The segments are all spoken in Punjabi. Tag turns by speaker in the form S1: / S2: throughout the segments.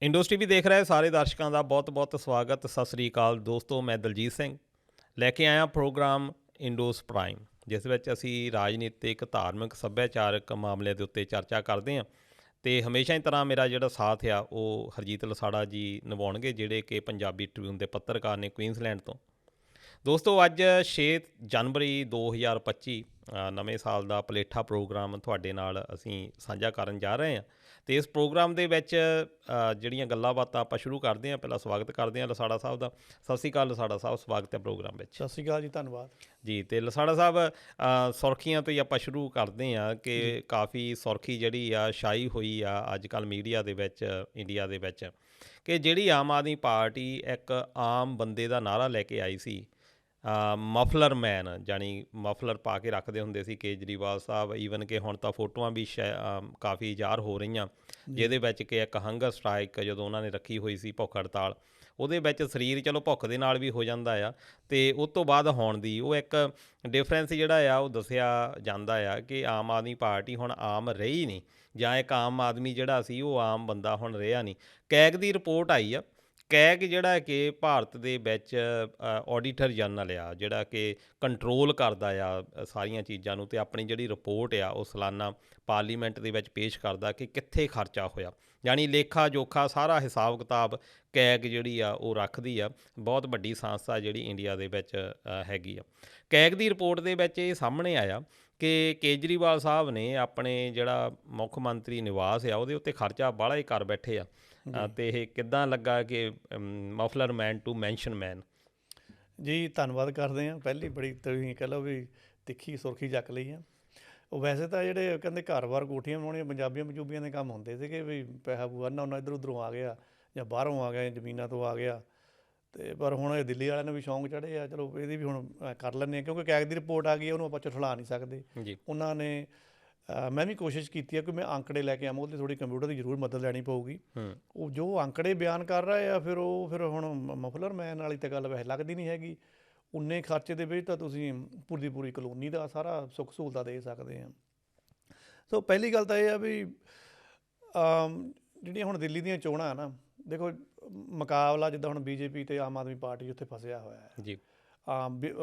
S1: ਇੰਡੋਜ਼ ਟੀਵੀ ਦੇਖ ਰਹੇ ਸਾਰੇ ਦਰਸ਼ਕਾਂ ਦਾ ਬਹੁਤ-ਬਹੁਤ ਸਵਾਗਤ। ਸਤਿ ਸ੍ਰੀ ਅਕਾਲ ਦੋਸਤੋ, ਮੈਂ ਦਲਜੀਤ ਸਿੰਘ ਲੈ ਕੇ ਆਇਆ ਪ੍ਰੋਗਰਾਮ ਇੰਡੋਜ਼ ਪ੍ਰਾਈਮ, ਜਿਸ ਵਿੱਚ ਅਸੀਂ ਰਾਜਨੀਤਿਕ, ਧਾਰਮਿਕ, ਸੱਭਿਆਚਾਰਕ ਮਾਮਲਿਆਂ ਦੇ ਉੱਤੇ ਚਰਚਾ ਕਰਦੇ ਹਾਂ। ਅਤੇ ਹਮੇਸ਼ਾ ਦੀ ਤਰ੍ਹਾਂ ਮੇਰਾ ਜਿਹੜਾ ਸਾਥ ਆ ਉਹ ਹਰਜੀਤ ਲਸਾੜਾ ਜੀ ਨਿਭਾਉਣਗੇ, ਜਿਹੜੇ ਕਿ ਪੰਜਾਬੀ ਟ੍ਰਿਬਿਊਨ ਦੇ ਪੱਤਰਕਾਰ ਨੇ ਕੁਈਨਜ਼ਲੈਂਡ ਤੋਂ। ਦੋਸਤੋ, ਅੱਜ 6 ਜਨਵਰੀ 2025 ਨਵੇਂ ਸਾਲ ਦਾ ਪਲੇਠਾ ਪ੍ਰੋਗਰਾਮ ਤੁਹਾਡੇ ਨਾਲ ਅਸੀਂ ਸਾਂਝਾ ਕਰਨ ਜਾ ਰਹੇ ਹਾਂ। ਅਤੇ ਇਸ ਪ੍ਰੋਗਰਾਮ ਦੇ ਵਿੱਚ ਜਿਹੜੀਆਂ ਗੱਲਾਂ ਬਾਤਾਂ ਆਪਾਂ ਸ਼ੁਰੂ ਕਰਦੇ ਹਾਂ, ਪਹਿਲਾਂ ਸਵਾਗਤ ਕਰਦੇ ਹਾਂ ਲਸਾੜਾ ਸਾਹਿਬ ਦਾ। ਸਤਿ ਸ਼੍ਰੀ ਅਕਾਲ ਲਸਾੜਾ ਸਾਹਿਬ, ਸਵਾਗਤ ਹੈ ਪ੍ਰੋਗਰਾਮ ਵਿੱਚ।
S2: ਸਤਿ ਸ਼੍ਰੀ ਅਕਾਲ ਜੀ, ਧੰਨਵਾਦ
S1: ਜੀ। ਅਤੇ ਲਸਾੜਾ ਸਾਹਿਬ, ਸੁਰਖੀਆਂ ਤੋਂ ਹੀ ਆਪਾਂ ਸ਼ੁਰੂ ਕਰਦੇ ਹਾਂ ਕਿ ਕਾਫੀ ਸੁਰਖੀ ਜਿਹੜੀ ਆ ਛਾਈ ਹੋਈ ਆ ਅੱਜ ਕੱਲ੍ਹ ਮੀਡੀਆ ਦੇ ਵਿੱਚ, ਇੰਡੀਆ ਦੇ ਵਿੱਚ, ਕਿ ਜਿਹੜੀ ਆਮ ਆਦਮੀ ਪਾਰਟੀ ਇੱਕ ਆਮ ਬੰਦੇ ਦਾ ਨਾਅਰਾ ਲੈ ਕੇ ਆਈ ਸੀ, ਮਫਲਰ ਮੈਨ, ਜਾਣੀ ਮਫਲਰ ਪਾ ਕੇ ਰੱਖਦੇ ਹੁੰਦੇ ਸੀ ਕੇਜਰੀਵਾਲ ਸਾਹਿਬ। ਈਵਨ ਕਿ ਹੁਣ ਤਾਂ ਫੋਟੋਆਂ ਵੀ ਕਾਫੀ ਜ਼ਾਹਰ ਹੋ ਰਹੀਆਂ, ਜਿਹਦੇ ਵਿੱਚ ਕਿ ਇੱਕ ਹੰਗਰ ਸਟ੍ਰਾਈਕ ਜਦੋਂ ਉਹਨਾਂ ਨੇ ਰੱਖੀ ਹੋਈ ਸੀ, ਭੁੱਖ ਹੜਤਾਲ, ਉਹਦੇ ਵਿੱਚ ਸਰੀਰ ਚਲੋ ਭੁੱਖ ਦੇ ਨਾਲ ਵੀ ਹੋ ਜਾਂਦਾ ਆ, ਅਤੇ ਉਸ ਤੋਂ ਬਾਅਦ ਹੋਣ ਦੀ ਉਹ ਇੱਕ ਡਿਫਰੈਂਸ ਜਿਹੜਾ ਆ ਉਹ ਦੱਸਿਆ ਜਾਂਦਾ ਆ ਕਿ ਆਮ ਆਦਮੀ ਪਾਰਟੀ ਹੁਣ ਆਮ ਰਹੀ ਨਹੀਂ, ਜਾਂ ਇੱਕ ਆਮ ਆਦਮੀ ਜਿਹੜਾ ਸੀ ਉਹ ਆਮ ਬੰਦਾ ਹੁਣ ਰਿਹਾ ਨਹੀਂ। ਕੈਗ ਦੀ ਰਿਪੋਰਟ ਆਈ ਆ। ਕੈਗ ਜਿਹੜਾ ਕਿ ਭਾਰਤ ਦੇ ਵਿੱਚ ਆਡੀਟਰ ਜਨਰਲ ਆ, ਜਿਹੜਾ ਕਿ ਕੰਟਰੋਲ ਕਰਦਾ ਆ ਸਾਰੀਆਂ ਚੀਜ਼ਾਂ ਨੂੰ, ਅਤੇ ਆਪਣੀ ਜਿਹੜੀ ਰਿਪੋਰਟ ਆ ਉਹ ਸਾਲਾਨਾ ਪਾਰਲੀਮੈਂਟ ਦੇ ਵਿੱਚ ਪੇਸ਼ ਕਰਦਾ ਕਿ ਕਿੱਥੇ ਖਰਚਾ ਹੋਇਆ, ਯਾਨੀ ਲੇਖਾ ਜੋਖਾ ਸਾਰਾ ਹਿਸਾਬ ਕਿਤਾਬ ਕੈਗ ਜਿਹੜੀ ਆ ਉਹ ਰੱਖਦੀ ਆ। ਬਹੁਤ ਵੱਡੀ ਸੰਸਥਾ ਜਿਹੜੀ ਇੰਡੀਆ ਦੇ ਵਿੱਚ ਹੈਗੀ ਆ। ਕੈਗ ਦੀ ਰਿਪੋਰਟ ਦੇ ਵਿੱਚ ਇਹ ਸਾਹਮਣੇ ਆਇਆ ਕਿ ਕੇਜਰੀਵਾਲ ਸਾਹਿਬ ਨੇ ਆਪਣੇ ਜਿਹੜਾ ਮੁੱਖ ਮੰਤਰੀ ਨਿਵਾਸ ਆ ਉਹਦੇ ਉੱਤੇ ਖਰਚਾ ਬਾਹਲਾ ਹੀ ਕਰ ਬੈਠੇ ਆ। ਅਤੇ ਇਹ ਕਿੱਦਾਂ ਲੱਗਾ ਕਿ ਮਫਲਰ ਮੈਨ ਟੂ ਮੈਂਸ਼ਨ ਮੈਨ?
S2: ਜੀ, ਧੰਨਵਾਦ ਕਰਦੇ ਹਾਂ। ਪਹਿਲੀ ਬੜੀ ਤੁਸੀਂ ਕਹਿ ਲਓ ਵੀ ਤਿੱਖੀ ਸੁਰਖੀ ਚੱਕ ਲਈ ਆ। ਉਹ ਵੈਸੇ ਤਾਂ ਜਿਹੜੇ ਕਹਿੰਦੇ ਘਰ-ਬਾਰ ਕੋਠੀਆਂ ਬਣਾਉਣੀਆਂ ਪੰਜਾਬੀਆਂ ਪਜੂਬੀਆਂ ਦੇ ਕੰਮ ਹੁੰਦੇ ਸੀਗੇ, ਵੀ ਪੈਸਾ ਪੂਆ ਉਹਨਾਂ ਇੱਧਰ ਉੱਧਰੋਂ ਆ ਗਿਆ, ਜਾਂ ਬਾਹਰੋਂ ਆ ਗਿਆ, ਜ਼ਮੀਨਾਂ ਤੋਂ ਆ ਗਿਆ। ਅਤੇ ਪਰ ਹੁਣ ਇਹ ਦਿੱਲੀ ਵਾਲਿਆਂ ਨੂੰ ਵੀ ਸ਼ੌਂਕ ਚੜ੍ਹੇ ਆ, ਚਲੋ ਇਹਦੀ ਵੀ ਹੁਣ ਕਰ ਲੈਂਦੇ ਹਾਂ, ਕਿਉਂਕਿ ਕੈਗ ਦੀ ਰਿਪੋਰਟ ਆ ਗਈ, ਉਹਨੂੰ ਆਪਾਂ ਝੁਠਲਾ ਨਹੀਂ ਸਕਦੇ।
S1: ਜੀ।
S2: ਉਹਨਾਂ ਨੇ ਮੈਂ ਵੀ ਕੋਸ਼ਿਸ਼ ਕੀਤੀ ਹੈ ਕਿ ਮੈਂ ਅੰਕੜੇ ਲੈ ਕੇ ਆਵਾਂ, ਉਹਦੀ ਥੋੜ੍ਹੀ ਕੰਪਿਊਟਰ ਦੀ ਜ਼ਰੂਰ ਮਦਦ ਲੈਣੀ ਪਊਗੀ। ਉਹ ਜੋ ਅੰਕੜੇ ਬਿਆਨ ਕਰ ਰਹੇ ਆ, ਫਿਰ ਹੁਣ ਮਫਲਰ ਮੈਨ ਵਾਲੀ ਤਾਂ ਗੱਲ ਵੈਸੇ ਲੱਗਦੀ ਨਹੀਂ ਹੈਗੀ। ਉਨੇ ਖਰਚੇ ਦੇ ਵਿੱਚ ਤਾਂ ਤੁਸੀਂ ਪੂਰੀ ਦੀ ਪੂਰੀ ਕਲੋਨੀ ਦਾ ਸਾਰਾ ਸੁੱਖ ਸਹੂਲਤਾਂ ਦੇ ਸਕਦੇ ਆ। ਸੋ ਪਹਿਲੀ ਗੱਲ ਤਾਂ ਇਹ ਆ ਵੀ ਜਿਹੜੀਆਂ ਹੁਣ ਦਿੱਲੀ ਦੀਆਂ ਚੋਣਾਂ ਆ ਨਾ, ਦੇਖੋ ਮੁਕਾਬਲਾ ਜਿੱਦਾਂ ਹੁਣ ਬੀਜੇਪੀ ਅਤੇ ਆਮ ਆਦਮੀ ਪਾਰਟੀ ਉੱਥੇ ਫਸਿਆ ਹੋਇਆ ਹੈ।
S1: ਜੀ।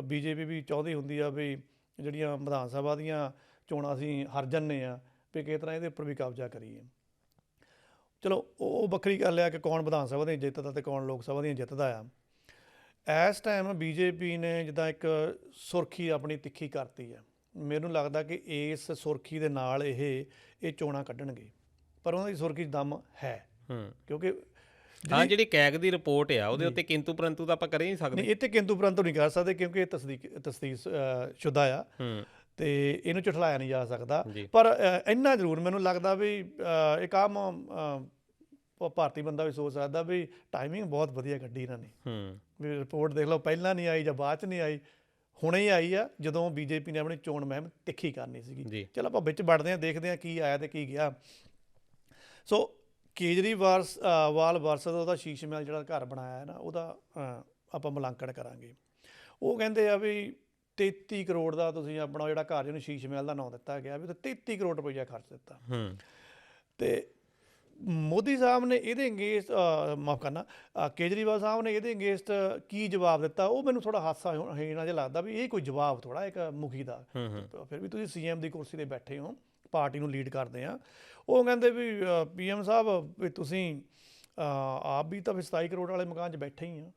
S2: ਬੀਜੇਪੀ ਵੀ ਚਾਹੁੰਦੀ ਹੁੰਦੀ ਆ ਵੀ ਜਿਹੜੀਆਂ ਵਿਧਾਨ ਸਭਾ ਦੀਆਂ ਚੋਣਾਂ ਅਸੀਂ ਹਾਰ ਜਾਂਦੇ ਹਾਂ, ਵੀ ਕਿਸ ਤਰ੍ਹਾਂ ਇਹਦੇ ਉੱਪਰ ਵੀ ਕਬਜ਼ਾ ਕਰੀਏ। ਚਲੋ ਉਹ ਵੱਖਰੀ ਗੱਲ ਆ ਕਿ ਕੌਣ ਵਿਧਾਨ ਸਭਾ ਦੀਆਂ ਜਿੱਤਦਾ ਅਤੇ ਕੌਣ ਲੋਕ ਸਭਾ ਦੀਆਂ ਜਿੱਤਦਾ ਆ। ਇਸ ਟਾਈਮ ਬੀਜੇਪੀ ਨੇ ਜਿੱਦਾਂ ਇੱਕ ਸੁਰਖੀ ਆਪਣੀ ਤਿੱਖੀ ਕਰਤੀ ਆ। ਮੈਨੂੰ ਲੱਗਦਾ ਕਿ ਇਸ ਸੁਰਖੀ ਦੇ ਨਾਲ ਇਹ ਚੋਣਾਂ ਕੱਢਣਗੇ, ਪਰ ਉਹਨਾਂ ਦੀ ਸੁਰਖੀ 'ਚ ਦਮ ਹੈ। ਕਿਉਂਕਿ
S1: ਹਾਂ, ਜਿਹੜੀ ਕੈਗ ਦੀ ਰਿਪੋਰਟ ਆ ਉਹਦੇ ਉੱਤੇ ਕਿੰਤੂ ਪਰੰਤੂ ਤਾਂ ਆਪਾਂ ਕਰ ਹੀ ਨਹੀਂ ਸਕਦੇ।
S2: ਨਹੀਂ, ਇੱਥੇ ਕਿੰਤੂ ਪਰੰਤੂ ਨਹੀਂ ਕਰ ਸਕਦੇ, ਕਿਉਂਕਿ ਇਹ ਤਸਦੀਕ ਸ਼ੁਦਾ ਆ, ਅਤੇ ਇਹਨੂੰ ਝੁਠਲਾਇਆ ਨਹੀਂ ਜਾ ਸਕਦਾ। ਪਰ ਇੰਨਾ ਜ਼ਰੂਰ ਮੈਨੂੰ ਲੱਗਦਾ ਵੀ ਇੱਕ ਆਮ ਭਾਰਤੀ ਬੰਦਾ ਵੀ ਸੋਚ ਸਕਦਾ ਵੀ ਟਾਈਮਿੰਗ ਬਹੁਤ ਵਧੀਆ ਕੱਢੀ ਇਹਨਾਂ ਨੇ। ਵੀ ਰਿਪੋਰਟ ਦੇਖ ਲਓ, ਪਹਿਲਾਂ ਨਹੀਂ ਆਈ ਜਾਂ ਬਾਅਦ 'ਚ ਨਹੀਂ ਆਈ, ਹੁਣੇ ਹੀ ਆਈ ਆ ਜਦੋਂ ਬੀਜੇਪੀ ਨੇ ਆਪਣੀ ਚੋਣ ਮੁਹਿੰਮ ਤਿੱਖੀ ਕਰਨੀ ਸੀਗੀ। ਚਲੋ ਆਪਾਂ ਵਿੱਚ ਵੜਦੇ ਹਾਂ, ਦੇਖਦੇ ਹਾਂ ਕੀ ਆਇਆ ਅਤੇ ਕੀ ਗਿਆ। ਸੋ ਕੇਜਰੀਵਾਲ ਵਰਸਸ ਉਹਦਾ ਸ਼ੀਸ਼ ਮਹਿਲ ਜਿਹੜਾ ਘਰ ਬਣਾਇਆ ਹੈ ਨਾ, ਉਹਦਾ ਆਪਾਂ ਮੁਲਾਂਕਣ ਕਰਾਂਗੇ। ਉਹ ਕਹਿੰਦੇ ਆ ਵੀ 33 ਕਰੋੜ ਦਾ ਤੁਸੀਂ ਆਪਣਾ ਜਿਹੜਾ ਘਰ, ਜਿਹਨੂੰ ਸ਼ੀਸ਼ ਮਹਿਲ ਦਾ ਨਾਂ ਦਿੱਤਾ ਗਿਆ, ਵੀ ਉਹ 33 ਕਰੋੜ ਰੁਪਈਆ ਖਰਚ ਦਿੱਤਾ। ਅਤੇ ਮੋਦੀ ਸਾਹਿਬ ਨੇ ਇਹਦੇ ਅਗੇਂਸਟ, ਮਾਫ਼ ਕਰਨਾ, ਕੇਜਰੀਵਾਲ ਸਾਹਿਬ ਨੇ ਇਹਦੇ ਅਗੇਂਸਟ ਕੀ ਜਵਾਬ ਦਿੱਤਾ, ਉਹ ਮੈਨੂੰ ਥੋੜ੍ਹਾ ਹਾਸਾ ਹੀਣਾ ਜਿਹਾ ਲੱਗਦਾ ਵੀ ਇਹ ਕੋਈ ਜਵਾਬ ਥੋੜ੍ਹਾ ਇੱਕ ਮੁਖੀ ਦਾ। ਫਿਰ ਵੀ ਤੁਸੀਂ CM ਦੀ ਕੁਰਸੀ 'ਤੇ ਬੈਠੇ ਹੋ, ਪਾਰਟੀ ਨੂੰ ਲੀਡ ਕਰਦੇ ਆ। ਉਹ ਕਹਿੰਦੇ ਵੀ PM ਸਾਹਿਬ, ਵੀ ਤੁਸੀਂ ਆਪ ਵੀ ਤਾਂ ਫਿਰ 27 ਕਰੋੜ ਵਾਲੇ ਮਕਾਨ 'ਚ ਬੈਠੇ ਹੀ ਆ,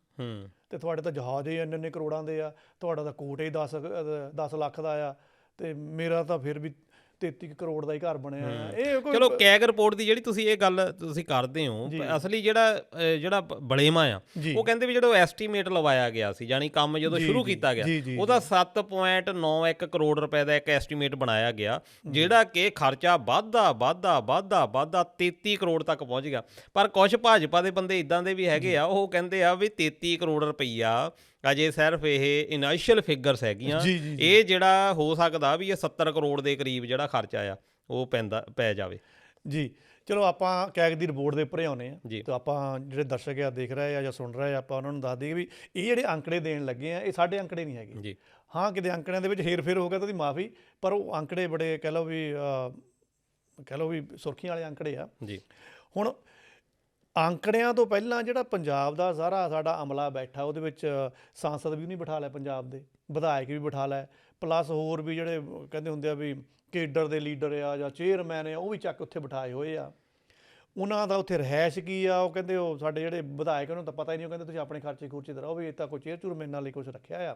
S2: ਅਤੇ ਤੁਹਾਡੇ ਤਾਂ ਜਹਾਜ਼ ਹੀ ਇੰਨੇ ਕਰੋੜਾਂ ਦੇ ਆ, ਤੁਹਾਡਾ ਤਾਂ ਕੋਟ ਹੀ 10 ਲੱਖ ਦਾ ਆ, ਅਤੇ ਮੇਰਾ ਤਾਂ ਫਿਰ ਵੀ 33 ਕਰੋੜ ਦਾ ਹੀ ਘਰ ਬਣਿਆ ਆ। ਇਹ
S1: ਚਲੋ, ਕੈਗ ਰਿਪੋਰਟ ਦੀ ਜਿਹੜੀ ਤੁਸੀਂ ਇਹ ਗੱਲ ਤੁਸੀਂ ਕਰਦੇ ਹੋ, ਅਸਲੀ ਜਿਹੜਾ ਬਲੇਮਾ ਆ, ਉਹ ਕਹਿੰਦੇ ਵੀ ਜਿਹੜਾ ਐਸਟੀਮੇਟ ਲਵਾਇਆ ਗਿਆ ਸੀ, ਜਾਣੀ ਕੰਮ ਜਦੋਂ ਸ਼ੁਰੂ ਕੀਤਾ ਗਿਆ, ਉਹਦਾ 7.91 ਕਰੋੜ ਰੁਪਏ ਦਾ ਇੱਕ ਐਸਟੀਮੇਟ ਬਣਾਇਆ ਗਿਆ, ਜਿਹੜਾ ਕਿ ਖਰਚਾ ਵੱਧਦਾ 33 ਕਰੋੜ ਤੱਕ ਪਹੁੰਚ ਗਿਆ। ਪਰ ਕੁਛ ਭਾਜਪਾ ਦੇ ਬੰਦੇ ਇੱਦਾਂ ਦੇ ਵੀ ਹੈਗੇ ਆ, ਉਹ ਕਹਿੰਦੇ ਆ ਵੀ 33 ਕਰੋੜ ਰੁਪਈਆ ਅਜੇ ਸਿਰਫ ਇਹ ਇਨੀਸ਼ੀਅਲ ਫਿਗਰਸ ਹੈਗੀਆਂ, ਇਹ ਜਿਹੜਾ ਹੋ ਸਕਦਾ ਵੀ ਇਹ 70 ਕਰੋੜ ਦੇ ਕਰੀਬ ਜਿਹੜਾ ਖਰਚਾ ਆ ਉਹ ਪੈ ਜਾਵੇ।
S2: ਜੀ, ਚਲੋ ਆਪਾਂ ਕੈਗ ਦੀ ਰਿਪੋਰਟ ਦੇ ਉੱਪਰ ਹੀ ਆਉਂਦੇ ਹਾਂ। ਤਾਂ ਆਪਾਂ ਜਿਹੜੇ ਦਰਸ਼ਕ ਆ ਦੇਖ ਰਹੇ ਆ ਜਾਂ ਸੁਣ ਰਹੇ ਆ, ਆਪਾਂ ਉਹਨਾਂ ਨੂੰ ਦੱਸ ਦਈਏ ਵੀ ਇਹ ਜਿਹੜੇ ਅੰਕੜੇ ਦੇਣ ਲੱਗੇ ਆ, ਇਹ ਸਾਡੇ ਅੰਕੜੇ ਨਹੀਂ ਹੈਗੇ। ਹਾਂ, ਕਿਤੇ ਅੰਕੜਿਆਂ ਦੇ ਵਿੱਚ ਹੇਰ-ਫੇਰ ਹੋ ਗਿਆ ਤਾਂ ਉਹਦੀ ਮਾਫੀ, ਪਰ ਉਹ ਅੰਕੜੇ ਬੜੇ ਕਹਿ ਲਓ ਵੀ ਸੁਰਖੀਆਂ ਵਾਲੇ ਅੰਕੜੇ ਆ। ਹੁਣ ਅੰਕੜਿਆਂ ਤੋਂ ਪਹਿਲਾਂ ਜਿਹੜਾ ਪੰਜਾਬ ਦਾ ਸਾਰਾ ਸਾਡਾ ਅਮਲਾ ਬੈਠਾ, ਉਹਦੇ ਵਿੱਚ ਸਾਂਸਦ ਵੀ ਨਹੀਂ ਬਿਠਾ ਲਿਆ ਪੰਜਾਬ ਦੇ, ਵਿਧਾਇਕ ਵੀ ਬਿਠਾ ਲਿਆ, ਪਲੱਸ ਹੋਰ ਵੀ ਜਿਹੜੇ ਕਹਿੰਦੇ ਹੁੰਦੇ ਆ ਵੀ ਕੇਡਰ ਦੇ ਲੀਡਰ ਆ ਜਾਂ ਚੇਅਰਮੈਨ ਆ, ਉਹ ਵੀ ਚੱਕ ਉੱਥੇ ਬਿਠਾਏ ਹੋਏ ਆ। ਉਹਨਾਂ ਦਾ ਉੱਥੇ ਰਿਹਾਇਸ਼ ਕੀ ਆ, ਉਹ ਕਹਿੰਦੇ ਉਹ ਸਾਡੇ ਜਿਹੜੇ ਵਿਧਾਇਕ ਉਹਨੂੰ ਤਾਂ ਪਤਾ ਹੀ ਨਹੀਂ, ਉਹ ਕਹਿੰਦੇ ਤੁਸੀਂ ਆਪਣੇ ਖਰਚੇ ਖੁਰਚੇ ਦਰਾਓ, ਵੀ ਇਹ ਤਾਂ ਕੋਈ ਚੇਅਰ ਚੂਰ ਮੇਰੇ ਨਾਲ ਹੀ ਕੁਛ ਰੱਖਿਆ ਆ।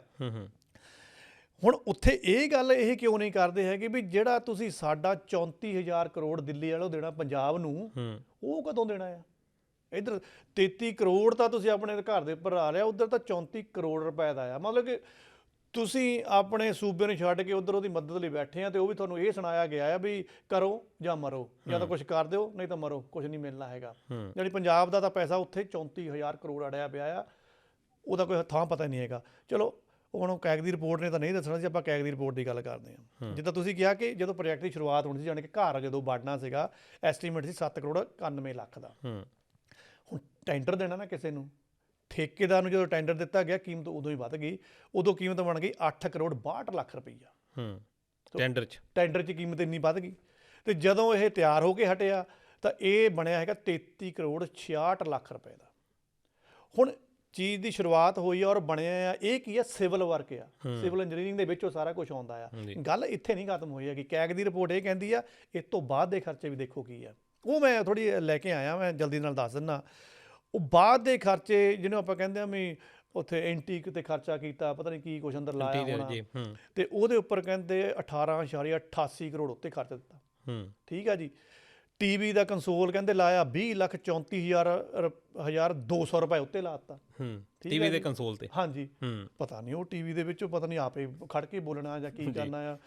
S2: ਹੁਣ ਉੱਥੇ ਇਹ ਗੱਲ ਇਹ ਕਿਉਂ ਨਹੀਂ ਕਰਦੇ ਹੈਗੇ ਵੀ ਜਿਹੜਾ ਤੁਸੀਂ ਸਾਡਾ 34,000 ਕਰੋੜ ਦਿੱਲੀ ਵਾਲੋਂ ਦੇਣਾ ਪੰਜਾਬ ਨੂੰ, ਉਹ ਕਦੋਂ ਦੇਣਾ ਆ? ਇੱਧਰ 33 ਕਰੋੜ ਤਾਂ ਤੁਸੀਂ ਆਪਣੇ ਘਰ ਦੇ ਉੱਪਰ ਆ ਰਿਹਾ, ਉੱਧਰ ਤਾਂ 34 ਕਰੋੜ ਰੁਪਏ ਦਾ ਆ। ਮਤਲਬ ਕਿ ਤੁਸੀਂ ਆਪਣੇ ਸੂਬੇ ਨੂੰ ਛੱਡ ਕੇ ਉੱਧਰ ਉਹਦੀ ਮਦਦ ਲਈ ਬੈਠੇ ਆ, ਤੇ ਉਹ ਵੀ ਤੁਹਾਨੂੰ ਇਹ ਸੁਣਾਇਆ ਗਿਆ ਆ ਵੀ ਕਰੋ ਜਾਂ ਮਰੋ, ਜਾਂ ਤਾਂ ਕੁਛ ਕਰ ਦਿਓ ਨਹੀਂ ਤਾਂ ਮਰੋ, ਕੁਛ ਨਹੀਂ ਮਿਲਣਾ ਹੈਗਾ। ਜਿਹੜੀ ਪੰਜਾਬ ਦਾ ਤਾਂ ਪੈਸਾ ਉੱਥੇ 34,000 ਕਰੋੜ ਅੜਿਆ ਪਿਆ ਆ, ਉਹਦਾ ਕੋਈ ਥਾਂ ਪਤਾ ਨਹੀਂ ਹੈਗਾ। ਚਲੋ ਹੁਣ ਕੈਗ ਦੀ ਰਿਪੋਰਟ ਨੇ ਤਾਂ ਨਹੀਂ ਦੱਸਣਾ ਸੀ, ਆਪਾਂ ਕੈਗ ਦੀ ਰਿਪੋਰਟ ਦੀ ਗੱਲ ਕਰਦੇ ਹਾਂ। ਜਿੱਦਾਂ ਤੁਸੀਂ ਕਿਹਾ ਕਿ ਜਦੋਂ ਪ੍ਰੋਜੈਕਟ ਦੀ ਸ਼ੁਰੂਆਤ ਹੋਣੀ ਸੀ, ਜਾਣੀ ਕਿ ਘਰ ਜਦੋਂ ਵੜਨਾ ਸੀਗਾ, ਐਸਟੀਮੇਟ ਸੀ 7 ਕਰੋੜ 91 ਲੱਖ ਦਾ। ਹੁਣ ਟੈਂਡਰ ਦੇਣਾ ਨਾ ਕਿਸੇ ਨੂੰ, ਠੇਕੇਦਾਰ ਨੂੰ ਜਦੋਂ ਟੈਂਡਰ ਦਿੱਤਾ ਗਿਆ, ਕੀਮਤ ਉਦੋਂ ਹੀ ਵੱਧ ਗਈ, ਉਦੋਂ ਕੀਮਤ ਬਣ ਗਈ 8 ਕਰੋੜ 62 ਲੱਖ ਰੁਪਈਆ। ਟੈਂਡਰ 'ਚ ਕੀਮਤ ਇੰਨੀ ਵੱਧ ਗਈ। ਤੇ ਜਦੋਂ ਇਹ ਤਿਆਰ ਹੋ ਕੇ ਹਟਿਆ ਤਾਂ ਇਹ ਬਣਿਆ ਹੈਗਾ 33 ਕਰੋੜ 66 ਲੱਖ ਰੁਪਏ ਦਾ। ਹੁਣ ਚੀਜ਼ ਦੀ ਸ਼ੁਰੂਆਤ ਹੋਈ ਆ ਔਰ ਬਣਿਆ ਆ, ਇਹ ਕੀ ਆ? ਸਿਵਲ ਵਰਕ ਆ, ਸਿਵਲ ਇੰਜੀਨੀਅਰਿੰਗ ਦੇ ਵਿੱਚ ਉਹ ਸਾਰਾ ਕੁਝ ਆਉਂਦਾ ਆ। ਗੱਲ ਇੱਥੇ ਨਹੀਂ ਖਤਮ ਹੋਈ ਹੈਗੀ। ਕੈਗ ਦੀ ਰਿਪੋਰਟ ਇਹ ਕਹਿੰਦੀ ਆ ਇਸ ਤੋਂ ਬਾਅਦ ਦੇ ਖਰਚੇ ਵੀ ਦੇਖੋ ਕੀ ਆ। ਉਹ ਮੈਂ ਥੋੜ੍ਹੀ ਲੈ ਕੇ ਆਇਆ, ਮੈਂ ਜਲਦੀ ਨਾਲ ਦੱਸ ਦਿੰਦਾ। ਉਹ ਬਾਅਦ ਦੇ ਖਰਚੇ ਜਿਹਨੂੰ ਆਪਾਂ ਕਹਿੰਦੇ ਆ ਵੀ ਉੱਥੇ ਐਂਟੀਕ 'ਤੇ ਖਰਚਾ ਕੀਤਾ, ਪਤਾ ਨਹੀਂ ਕੀ ਕੁਛ ਅੰਦਰ ਲਾਇਆ ਹੋਣਾ, ਤੇ ਉਹਦੇ ਉੱਪਰ ਕਹਿੰਦੇ 18.88 ਕਰੋੜ ਉੱਤੇ ਖਰਚ ਦਿੱਤਾ। ਠੀਕ ਆ ਜੀ। ਟੀਵੀ ਦਾ ਕੰਸੋਲ ਕਹਿੰਦੇ ਲਾਇਆ 20,34,200 ਰੁਪਏ ਉੱਤੇ ਲਾਤਾ
S1: ਟੀਵੀ ਦੇ ਕੰਸੋਲ ਤੇ।
S2: ਹਾਂਜੀ, ਪਤਾ ਨਹੀਂ ਉਹ ਟੀਵੀ ਦੇ ਵਿੱਚੋਂ ਪਤਾ ਨਹੀਂ ਆਪੇ ਖੜ ਕੇ ਬੋਲਣਾ ਜਾਂ ਕੀ ਕਰਨਾ ਆ।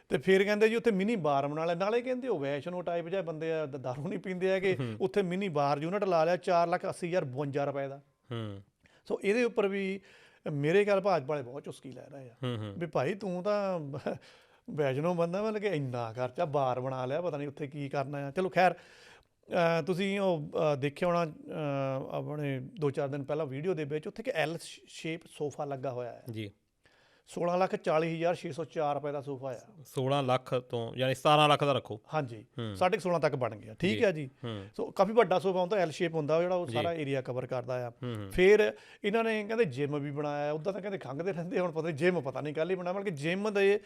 S2: ਤੇ ਫਿਰ ਕਹਿੰਦੇ ਜੀ ਉੱਥੇ ਮਿਨੀ ਬਾਰ ਬਣਾ ਲਿਆ, ਨਾਲੇ ਕਹਿੰਦੇ ਉਹ ਵੈਸ਼ਨੋ ਟਾਈਪ ਜਿਹੇ ਬੰਦੇ ਆ, ਦਾਰੂ ਨਹੀਂ ਪੀਂਦੇ ਹੈਗੇ, ਉੱਥੇ ਮਿਨੀ ਬਾਰ ਯੂਨਿਟ ਲਾ ਲਿਆ 4,80,052 ਰੁਪਏ ਦਾ। ਸੋ ਇਹਦੇ ਉੱਪਰ ਵੀ ਮੇਰੇ ਖਿਆਲ ਭਾਜਪਾ ਵਾਲੇ ਬਹੁਤ ਚੁਸਕੀ ਲੈ ਰਹੇ ਆ ਵੀ ਭਾਈ ਤੂੰ ਤਾਂ ਵੈਸ਼ਨੋ ਬੰਦਾ, ਮਤਲਬ ਕਿ ਇੰਨਾ ਖਰਚਾ, ਬਾਰ ਬਣਾ ਲਿਆ, ਪਤਾ ਨਹੀਂ ਉੱਥੇ ਕੀ ਕਰਨਾ ਆ। ਚਲੋ ਖੈਰ, ਤੁਸੀਂ ਉਹ ਦੇਖਿਆ ਹੋਣਾ ਆਪਣੇ 2-4 ਦਿਨ ਪਹਿਲਾਂ ਵੀਡੀਓ ਦੇ ਵਿੱਚ, ਉੱਥੇ ਕਿ ਐਲ ਸ਼ੇਪ ਸੋਫਾ ਲੱਗਾ ਹੋਇਆ ਹੈ ਜੀ। 16,40,604 ਰੁਪਏ ਦਾ ਸੋਫਾ ਆ। 16 ਲੱਖ ਤੋਂ ਯਾਨੀ 17 ਲੱਖ ਦਾ ਰੱਖੋ। ਹਾਂਜੀ, 16.5 ਤੱਕ ਬਣ ਗਿਆ। ਠੀਕ ਹੈ ਜੀ। ਸੋ ਕਾਫੀ ਵੱਡਾ ਸੋਫਾ ਹੁੰਦਾ, ਐਲ ਸ਼ੇਪ ਹੁੰਦਾ, ਜਿਹੜਾ ਉਹ ਸਾਰਾ ਏਰੀਆ ਕਵਰ ਕਰਦਾ ਆ। ਫਿਰ ਇਹਨਾਂ ਨੇ ਕਹਿੰਦੇ ਜਿਮ ਵੀ ਬਣਾਇਆ। ਉੱਦਾਂ ਤਾਂ ਕਹਿੰਦੇ ਖੰਘਦੇ ਰਹਿੰਦੇ, ਹੁਣ ਪਤਾ ਜਿਮ ਪਤਾ ਨਹੀਂ ਕੱਲ੍ਹ ਹੀ ਬਣਾਇਆ, ਮਤਲਬ ਕਿ ਜਿਮ ਦੇ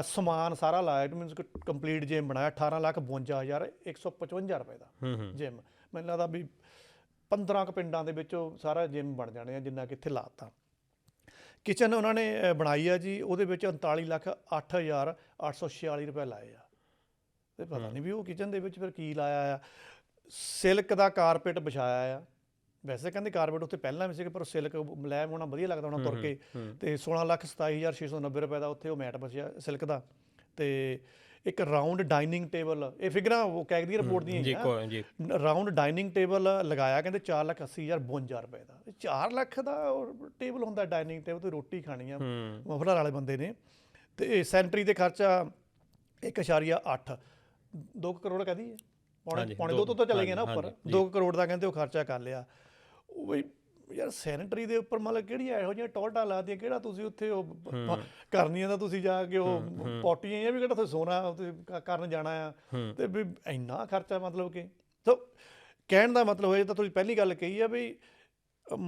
S2: ਸਮਾਨ ਸਾਰਾ ਲਾਇਆ। ਇਟ ਮੀਨਸ ਕੰਪਲੀਟ ਜਿਮ ਬਣਾਇਆ 18,52,155 ਰੁਪਏ ਦਾ ਜਿਮ। ਮੈਨੂੰ ਲੱਗਦਾ ਵੀ 15 ਕੁ ਪਿੰਡਾਂ ਦੇ ਵਿੱਚ ਸਾਰਾ ਜਿਮ ਬਣ ਜਾਣੇ ਆ, ਜਿੰਨਾ ਕਿ ਇੱਥੇ ਲਾਤਾ। ਕਿਚਨ ਉਹਨਾਂ ਨੇ ਬਣਾਈ ਆ ਜੀ, ਉਹਦੇ ਵਿੱਚ 39,08,846 ਰੁਪਏ ਲਾਏ ਆ। ਤੇ ਪਤਾ ਨਹੀਂ ਵੀ ਉਹ ਕਿਚਨ ਦੇ ਵਿੱਚ ਫਿਰ ਕੀ ਲਾਇਆ ਆ। ਸਿਲਕ ਦਾ ਕਾਰਪੇਟ ਵਿਛਾਇਆ ਆ। ਵੈਸੇ ਕਹਿੰਦੇ ਕਾਰਪੇਟ ਉੱਥੇ ਪਹਿਲਾਂ ਵੀ ਸੀਗੇ, ਪਰ ਸਿਲਕ ਮੁਲਾਇਮ ਹੋਣਾ ਵਧੀਆ ਲੱਗਦਾ ਹੋਣਾ ਤੁਰ ਕੇ। ਤੇ 16,27,690 ਰੁਪਏ ਦਾ ਉੱਥੇ ਉਹ ਮੈਟ ਬਚਿਆ ਸਿਲਕ ਦਾ। ਤੇ ਇੱਕ ਰਾਊਂਡ ਡਾਈਨਿੰਗ ਟੇਬਲ, ਇਹ ਫਿਗਰਾਂ ਉਹ ਕੈਗ ਦੀ ਰਿਪੋਰਟ ਦੀਆਂ ਹੀ ਆ। ਰਾਊਂਡ ਡਾਈਨਿੰਗ ਟੇਬਲ ਲਗਾਇਆ ਕਹਿੰਦੇ 4,80,052 ਰੁਪਏ ਦਾ। 4 ਲੱਖ ਦਾ ਟੇਬਲ ਹੁੰਦਾ ਡਾਈਨਿੰਗ ਟੇਬਲ, ਤੇ ਰੋਟੀ ਖਾਣੀ ਆ ਮਫਲਰ ਵਾਲੇ ਬੰਦੇ ਨੇ। ਤੇ ਸੈਂਟਰੀ ਤੇ ਖਰਚਾ 1.8 2 ਕਰੋੜ ਕਹਦੀ ਹੈ, ਪੌਣੇ 2 ਤੋਂ ਤਾਂ ਚਲੇ ਗਏ ਨਾ ਉੱਪਰ। 2 ਕਰੋੜ ਦਾ ਕਹਿੰਦੇ ਉਹ ਖਰਚਾ ਕਰ ਲਿਆ। ਉਹ ਬਈ ਯਾਰ ਸੈਨੇਟਰੀ ਦੇ ਉੱਪਰ ਮਤਲਬ ਕਿਹੜੀਆਂ ਇਹੋ ਜਿਹੀਆਂ ਟੋਲਟਾਂ ਲਾਦੀਆਂ, ਕਿਹੜਾ ਤੁਸੀਂ ਉੱਥੇ ਉਹ ਕਰਨੀਆਂ ਤਾਂ ਤੁਸੀਂ ਜਾ ਕੇ ਉਹ ਪੋਟੀਆਂ ਜਾਂ ਵੀ ਕਿਹੜਾ ਤੁਸੀਂ ਸੋਨਾ ਕਰਨ ਜਾਣਾ ਆ। ਤੇ ਵੀ ਇੰਨਾ ਖਰਚਾ, ਮਤਲਬ ਕਿ ਸੋ ਕਹਿਣ ਦਾ ਮਤਲਬ ਹੋਏ ਤਾਂ ਤੁਸੀਂ ਪਹਿਲੀ ਗੱਲ ਕਹੀ ਆ ਵੀ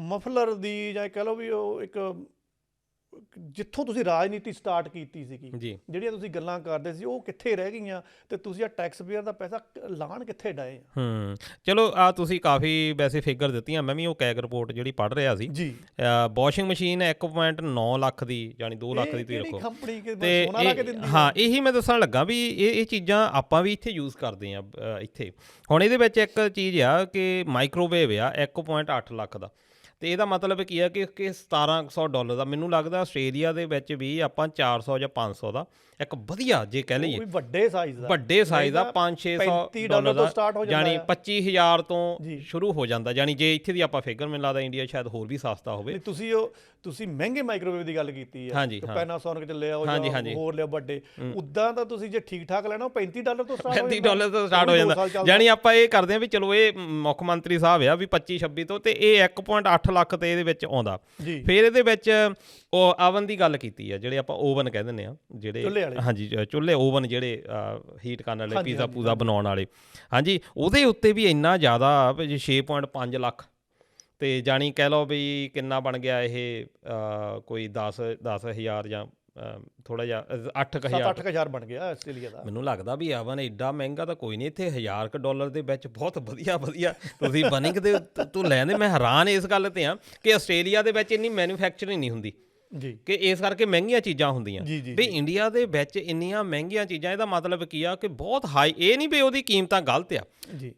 S2: ਮਫਲਰ ਦੀ, ਜਾਂ ਕਹਿ ਲਓ ਵੀ ਉਹ ਇੱਕ ਜਿੱਥੋਂ ਤੁਸੀਂ ਰਾਜਨੀਤੀ ਸਟਾਰਟ ਕੀਤੀ ਸੀਗੀ, ਜਿਹੜੀਆਂ ਤੁਸੀਂ ਗੱਲਾਂ ਕਰਦੇ ਸੀ, ਉਹ ਕਿੱਥੇ ਰਹਿ ਗਈਆਂ? ਤੇ ਤੁਸੀਂ ਆ ਟੈਕਸ ਪੇਅਰ ਦਾ ਪੈਸਾ ਲਾਣ ਕਿੱਥੇ ਡਏ?
S1: ਚਲੋ ਆ ਤੁਸੀਂ ਕਾਫੀ ਵੈਸੇ ਫਿਗਰ ਦਿੱਤੀਆਂ। ਮੈਂ ਵੀ ਉਹ ਕੈਗ ਰਿਪੋਰਟ ਜਿਹੜੀ ਪੜ੍ਹ ਰਿਹਾ ਸੀ ਜੀ। ਵਾਸ਼ਿੰਗ ਮਸ਼ੀਨ 1.9 ਲੱਖ ਦੀ, ਯਾਨੀ 2 ਲੱਖ ਦੀ ਤੁਸੀਂ ਰੱਖੋ। ਤੇ ਹਾਂ, ਇਹੀ ਮੈਂ ਦੱਸਣ ਲੱਗਾ ਵੀ ਇਹ ਚੀਜ਼ਾਂ ਆਪਾਂ ਵੀ ਇੱਥੇ ਯੂਜ਼ ਕਰਦੇ ਹਾਂ ਇੱਥੇ। ਹੁਣ ਇਹਦੇ ਵਿੱਚ ਇੱਕ ਚੀਜ਼ ਆ ਕਿ ਮਾਈਕ੍ਰੋਵੇਵ ਆ 1.8 ਲੱਖ ਦਾ। ਤੇ ਇਹਦਾ ਮਤਲਬ ਕੀ ਹੈ ਕਿ $1,700 ਦਾ। ਮੈਨੂੰ ਲੱਗਦਾ ਆਸਟ੍ਰੇਲੀਆ ਦੇ ਵਿੱਚ ਵੀ ਆਪਾਂ 400 ਜਾਂ 500 ਦਾ ਇੱਕ ਵਧੀਆ, ਜੇ ਕਹਿ ਲਈਏ ਵੱਡੇ ਸਾਈਜ਼ ਦਾ $500-600 ਦਾ, ਯਾਨੀ 25,000 ਤੋਂ ਸ਼ੁਰੂ ਹੋ ਜਾਂਦਾ। ਯਾਨੀ ਜੇ ਇੱਥੇ ਦੀ ਆਪਾਂ ਫਿਗਰ, ਮੈਨੂੰ ਲੱਗਦਾ ਇੰਡੀਆ ਸ਼ਾਇਦ ਹੋਰ ਵੀ ਸਸਤਾ ਹੋਵੇ।
S2: ਤੁਸੀਂ ਮਹਿੰਗੇ ਮਾਈਕ੍ਰੋਵੇਵ ਦੀ ਗੱਲ ਕੀਤੀ ਹੈ, ਪੈਨਾਸੋਨਿਕ ਚ ਲਿਆ ਹੋਰ ਲਿਆ ਵੱਡੇ, ਉੱਦਾਂ ਤਾਂ ਤੁਸੀਂ ਜੇ ਠੀਕ ਠਾਕ ਲੈਣਾ $35 ਤੋਂ ਸਟਾਰਟ
S1: ਹੋ ਜਾਂਦਾ। ਯਾਨੀ ਆਪਾਂ ਇਹ ਕਰਦੇ ਹਾਂ ਵੀ ਚਲੋ ਇਹ ਮੁੱਖ ਮੰਤਰੀ ਸਾਹਿਬ ਆ ਵੀ 25-26 ਤੋਂ, ਤੇ ਇਹ 1.8 ਲੱਖ ਤੇ ਇਹਦੇ ਵਿੱਚ ਆਉਂਦਾ। ਫਿਰ ਇਹਦੇ ਵਿੱਚ ਉਹ ਓਵਨ ਦੀ ਗੱਲ ਕੀਤੀ ਆ, ਜਿਹੜੇ ਆਪਾਂ ਓਵਨ ਕਹਿ ਦਿੰਦੇ ਆ, ਜਿਹੜੇ
S2: ਵਾਲੇ
S1: ਹਾਂਜੀ ਚੁੱਲ੍ਹੇ ਓਵਨ ਜਿਹੜੇ ਹੀਟ ਕਰਨ ਵਾਲੇ ਪੀਜ਼ਾ ਪੂਜ਼ਾ ਬਣਾਉਣ ਵਾਲੇ, ਹਾਂਜੀ ਉਹਦੇ ਉੱਤੇ ਵੀ ਇੰਨਾ ਜ਼ਿਆਦਾ ਵੀ 6.5 ਲੱਖ, ਤੇ ਜਾਣੀ ਕਹਿ ਲਓ ਵੀ ਕਿੰਨਾ ਬਣ ਗਿਆ ਇਹ ਕੋਈ 10,000 ਜਾਂ ਥੋੜ੍ਹਾ ਜਿਹਾ 8,000
S2: 7-8,000 ਬਣ ਗਿਆ ਆਸਟ੍ਰੇਲੀਆ ਦਾ।
S1: ਮੈਨੂੰ ਲੱਗਦਾ ਵੀ ਓਵਨ ਐਡਾ ਮਹਿੰਗਾ ਤਾਂ ਕੋਈ ਨਹੀਂ, ਇੱਥੇ $1,000 ਦੇ ਵਿੱਚ ਬਹੁਤ ਵਧੀਆ ਤੁਸੀਂ ਬਨਿੰਗ ਦੇ ਤੂੰ ਲੈਂਦੇ। ਮੈਂ ਹੈਰਾਨ ਇਸ ਗੱਲ ਤੇ ਆ ਕਿ ਆਸਟ੍ਰੇਲੀਆ ਦੇ ਵਿੱਚ ਇੰਨੀ ਮੈਨੂਫੈਕਚਰਿੰਗ ਨਹੀਂ ਹੁੰਦੀ
S2: ਜੀ,
S1: ਕਿ ਇਸ ਕਰਕੇ ਮਹਿੰਗੀਆਂ ਚੀਜ਼ਾਂ ਹੁੰਦੀਆਂ ਵੀ ਇੰਡੀਆ ਦੇ ਵਿੱਚ ਇੰਨੀਆਂ ਮਹਿੰਗੀਆਂ ਚੀਜ਼ਾਂ। ਇਹਦਾ ਮਤਲਬ ਕੀ ਆ ਕਿ ਬਹੁਤ ਹਾਈ, ਇਹ ਨਹੀਂ ਵੀ ਉਹਦੀ ਕੀਮਤਾਂ ਗਲਤ ਆ,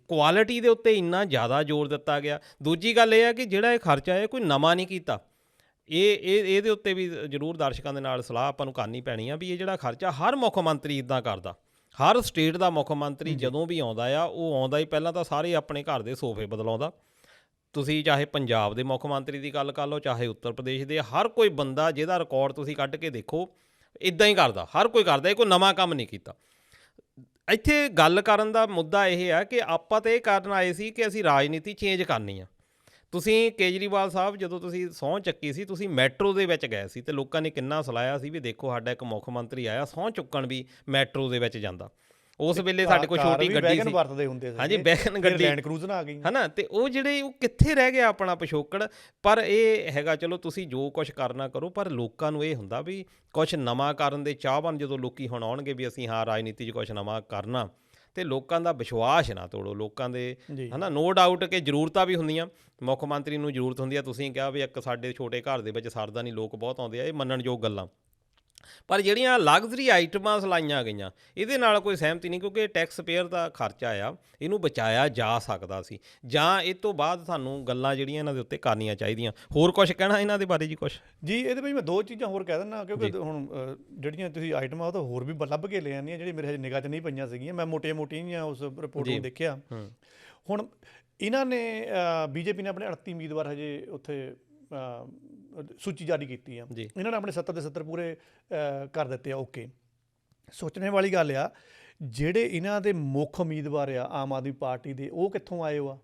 S1: ਕੁਆਲਿਟੀ ਦੇ ਉੱਤੇ ਇੰਨਾ ਜ਼ਿਆਦਾ ਜ਼ੋਰ ਦਿੱਤਾ ਗਿਆ। ਦੂਜੀ ਗੱਲ ਇਹ ਆ ਕਿ ਜਿਹੜਾ ਇਹ ਖਰਚਾ ਹੈ ਕੋਈ ਨਵਾਂ ਨਹੀਂ ਕੀਤਾ। ਇਹਦੇ ਉੱਤੇ ਵੀ ਜ਼ਰੂਰ ਦਰਸ਼ਕਾਂ ਦੇ ਨਾਲ ਸਲਾਹ ਆਪਾਂ ਨੂੰ ਕਰਨੀ ਪੈਣੀ ਆ ਵੀ ਇਹ ਜਿਹੜਾ ਖਰਚਾ ਹਰ ਮੁੱਖ ਮੰਤਰੀ ਇੱਦਾਂ ਕਰਦਾ। ਹਰ ਸਟੇਟ ਦਾ ਮੁੱਖ ਮੰਤਰੀ ਜਦੋਂ ਵੀ ਆਉਂਦਾ ਆ, ਉਹ ਆਉਂਦਾ ਹੀ ਪਹਿਲਾਂ ਤਾਂ ਸਾਰੇ ਆਪਣੇ ਘਰ ਦੇ ਸੋਫੇ ਬਦਲਾਉਂਦਾ। ਤੁਸੀਂ ਚਾਹੇ ਪੰਜਾਬ ਦੇ ਮੁੱਖ ਮੰਤਰੀ ਦੀ ਗੱਲ ਕਰ ਲਓ, ਚਾਹੇ ਉੱਤਰ ਪ੍ਰਦੇਸ਼ ਦੇ, ਹਰ ਕੋਈ ਬੰਦਾ ਜਿਹਦਾ ਰਿਕਾਰਡ ਤੁਸੀਂ ਕੱਢ ਕੇ ਦੇਖੋ ਇੱਦਾਂ ਹੀ ਕਰਦਾ, ਹਰ ਕੋਈ ਕਰਦਾ। ਇਹ ਕੋਈ ਨਵਾਂ ਕੰਮ ਨਹੀਂ ਕੀਤਾ। ਇੱਥੇ ਗੱਲ ਕਰਨ ਦਾ ਮੁੱਦਾ ਇਹ ਆ ਕਿ ਆਪਾਂ ਤਾਂ ਇਹ ਕਰਨ ਆਏ ਸੀ ਕਿ ਅਸੀਂ ਰਾਜਨੀਤੀ ਚੇਂਜ ਕਰਨੀ ਆ। ਤੁਸੀਂ ਕੇਜਰੀਵਾਲ ਸਾਹਿਬ ਜਦੋਂ ਤੁਸੀਂ ਸਹੁੰ ਚੱਕੀ ਸੀ, ਤੁਸੀਂ ਮੈਟਰੋ ਦੇ ਵਿੱਚ ਗਏ ਸੀ ਅਤੇ ਲੋਕਾਂ ਨੇ ਕਿੰਨਾ ਸਲਾਹਿਆ ਸੀ ਵੀ ਦੇਖੋ ਸਾਡਾ ਇੱਕ ਮੁੱਖ ਮੰਤਰੀ ਆਇਆ ਸਹੁੰ ਚੁੱਕਣ ਵੀ ਮੈਟਰੋ ਦੇ ਵਿੱਚ ਜਾਂਦਾ। ਉਸ ਵੇਲੇ ਸਾਡੇ ਕੋਲ ਛੋਟੀ ਗੱਡੀ ਸੀ,
S2: ਵਰਤਦੇ ਹੁੰਦੇ ਸੀ,
S1: ਹਾਂਜੀ ਵੈਗਨ ਗੱਡੀ,
S2: ਲੈਂਡ ਕਰੂਜ਼ਰ ਆ ਗਈ,
S1: ਹੈ ਨਾ। ਅਤੇ ਉਹ ਜਿਹੜੇ ਉਹ ਕਿੱਥੇ ਰਹਿ ਗਿਆ ਆਪਣਾ ਪਿਛੋਕੜ। ਪਰ ਇਹ ਹੈਗਾ ਚਲੋ ਤੁਸੀਂ ਜੋ ਕੁਛ ਕਰਨਾ ਕਰੋ, ਪਰ ਲੋਕਾਂ ਨੂੰ ਇਹ ਹੁੰਦਾ ਵੀ ਕੁਛ ਨਵਾਂ ਕਰਨ ਦੇ ਚਾਹਵਾਨ ਜਦੋਂ ਲੋਕੀ ਹੁਣ ਆਉਣਗੇ ਵੀ ਅਸੀਂ ਹਾਂ ਰਾਜਨੀਤੀ 'ਚ ਕੁਛ ਨਵਾਂ ਕਰਨਾ, ਅਤੇ ਲੋਕਾਂ ਦਾ ਵਿਸ਼ਵਾਸ ਨਾ ਤੋੜੋ। ਲੋਕਾਂ ਦੇ ਹੈ ਨਾ, ਨੋ ਡਾਊਟ ਕਿ ਜ਼ਰੂਰਤਾਂ ਵੀ ਹੁੰਦੀਆਂ, ਮੁੱਖ ਮੰਤਰੀ ਨੂੰ ਜ਼ਰੂਰਤ ਹੁੰਦੀ ਆ। ਤੁਸੀਂ ਕਿਹਾ ਵੀ ਇੱਕ ਸਾਡੇ ਛੋਟੇ ਘਰ ਦੇ ਵਿੱਚ ਸਰਦਾ ਨਹੀਂ, ਲੋਕ ਬਹੁਤ ਆਉਂਦੇ ਆ, ਇਹ ਮੰਨਣਯੋਗ ਗੱਲਾਂ। ਪਰ ਜਿਹੜੀਆਂ ਲਗਜ਼ਰੀ ਆਈਟਮਾਂ ਸਲਾਈਆਂ ਗਈਆਂ ਇਹਦੇ ਨਾਲ ਕੋਈ ਸਹਿਮਤੀ ਨਹੀਂ, ਕਿਉਂਕਿ ਟੈਕਸ ਪੇਅਰ ਦਾ ਖਰਚਾ ਆ, ਇਹਨੂੰ ਬਚਾਇਆ ਜਾ ਸਕਦਾ ਸੀ। ਜਾਂ ਇਹ ਤੋਂ ਬਾਅਦ ਸਾਨੂੰ ਗੱਲਾਂ ਜਿਹੜੀਆਂ ਇਹਨਾਂ ਦੇ ਉੱਤੇ ਕਰਨੀਆਂ ਚਾਹੀਦੀਆਂ। ਹੋਰ ਕੁਛ ਕਹਿਣਾ ਇਹਨਾਂ ਦੇ ਬਾਰੇ ਜੀ? ਕੁਛ ਜੀ
S2: ਇਹਦੇ ਵਿੱਚ ਮੈਂ 2 ਚੀਜ਼ਾਂ ਹੋਰ ਕਹਿ ਦਿੰਦਾ, ਕਿਉਂਕਿ ਹੁਣ ਜਿਹੜੀਆਂ ਤੁਸੀਂ ਆਈਟਮਾਂ ਉਹ ਤਾਂ ਹੋਰ ਵੀ ਲੱਭ ਕੇ ਲੈ ਆਉਂਦੀਆਂ, ਜਿਹੜੀ ਮੇਰੇ ਹਜੇ ਨਿਗਾਹ 'ਚ ਨਹੀਂ ਪਈਆਂ ਸੀਗੀਆਂ। ਮੈਂ ਮੋਟੀਆਂ ਜਿਹੀਆਂ ਉਸ ਰਿਪੋਰਟ ਨੂੰ ਦੇਖਿਆ। ਹੁਣ ਇਹਨਾਂ ਨੇ ਬੀਜੇਪੀ ਨੇ ਆਪਣੇ 38 ਉਮੀਦਵਾਰ ਹਜੇ ਉੱਥੇ ਸੂਚੀ ਜਾਰੀ ਕੀਤੀ ਆ। ਇਹਨਾਂ ਨੇ ਆਪਣੇ 70 ਦੇ 70 ਪੂਰੇ ਕਰ ਦਿੱਤੇ ਆ। ਓਕੇ, ਸੋਚਣੇ ਵਾਲੀ ਗੱਲ ਆ ਜਿਹੜੇ ਇਹਨਾਂ ਦੇ ਮੁੱਖ ਉਮੀਦਵਾਰ ਆ ਆਮ ਆਦਮੀ ਪਾਰਟੀ ਦੇ, ਉਹ ਕਿੱਥੋਂ ਆਏ ਹੋ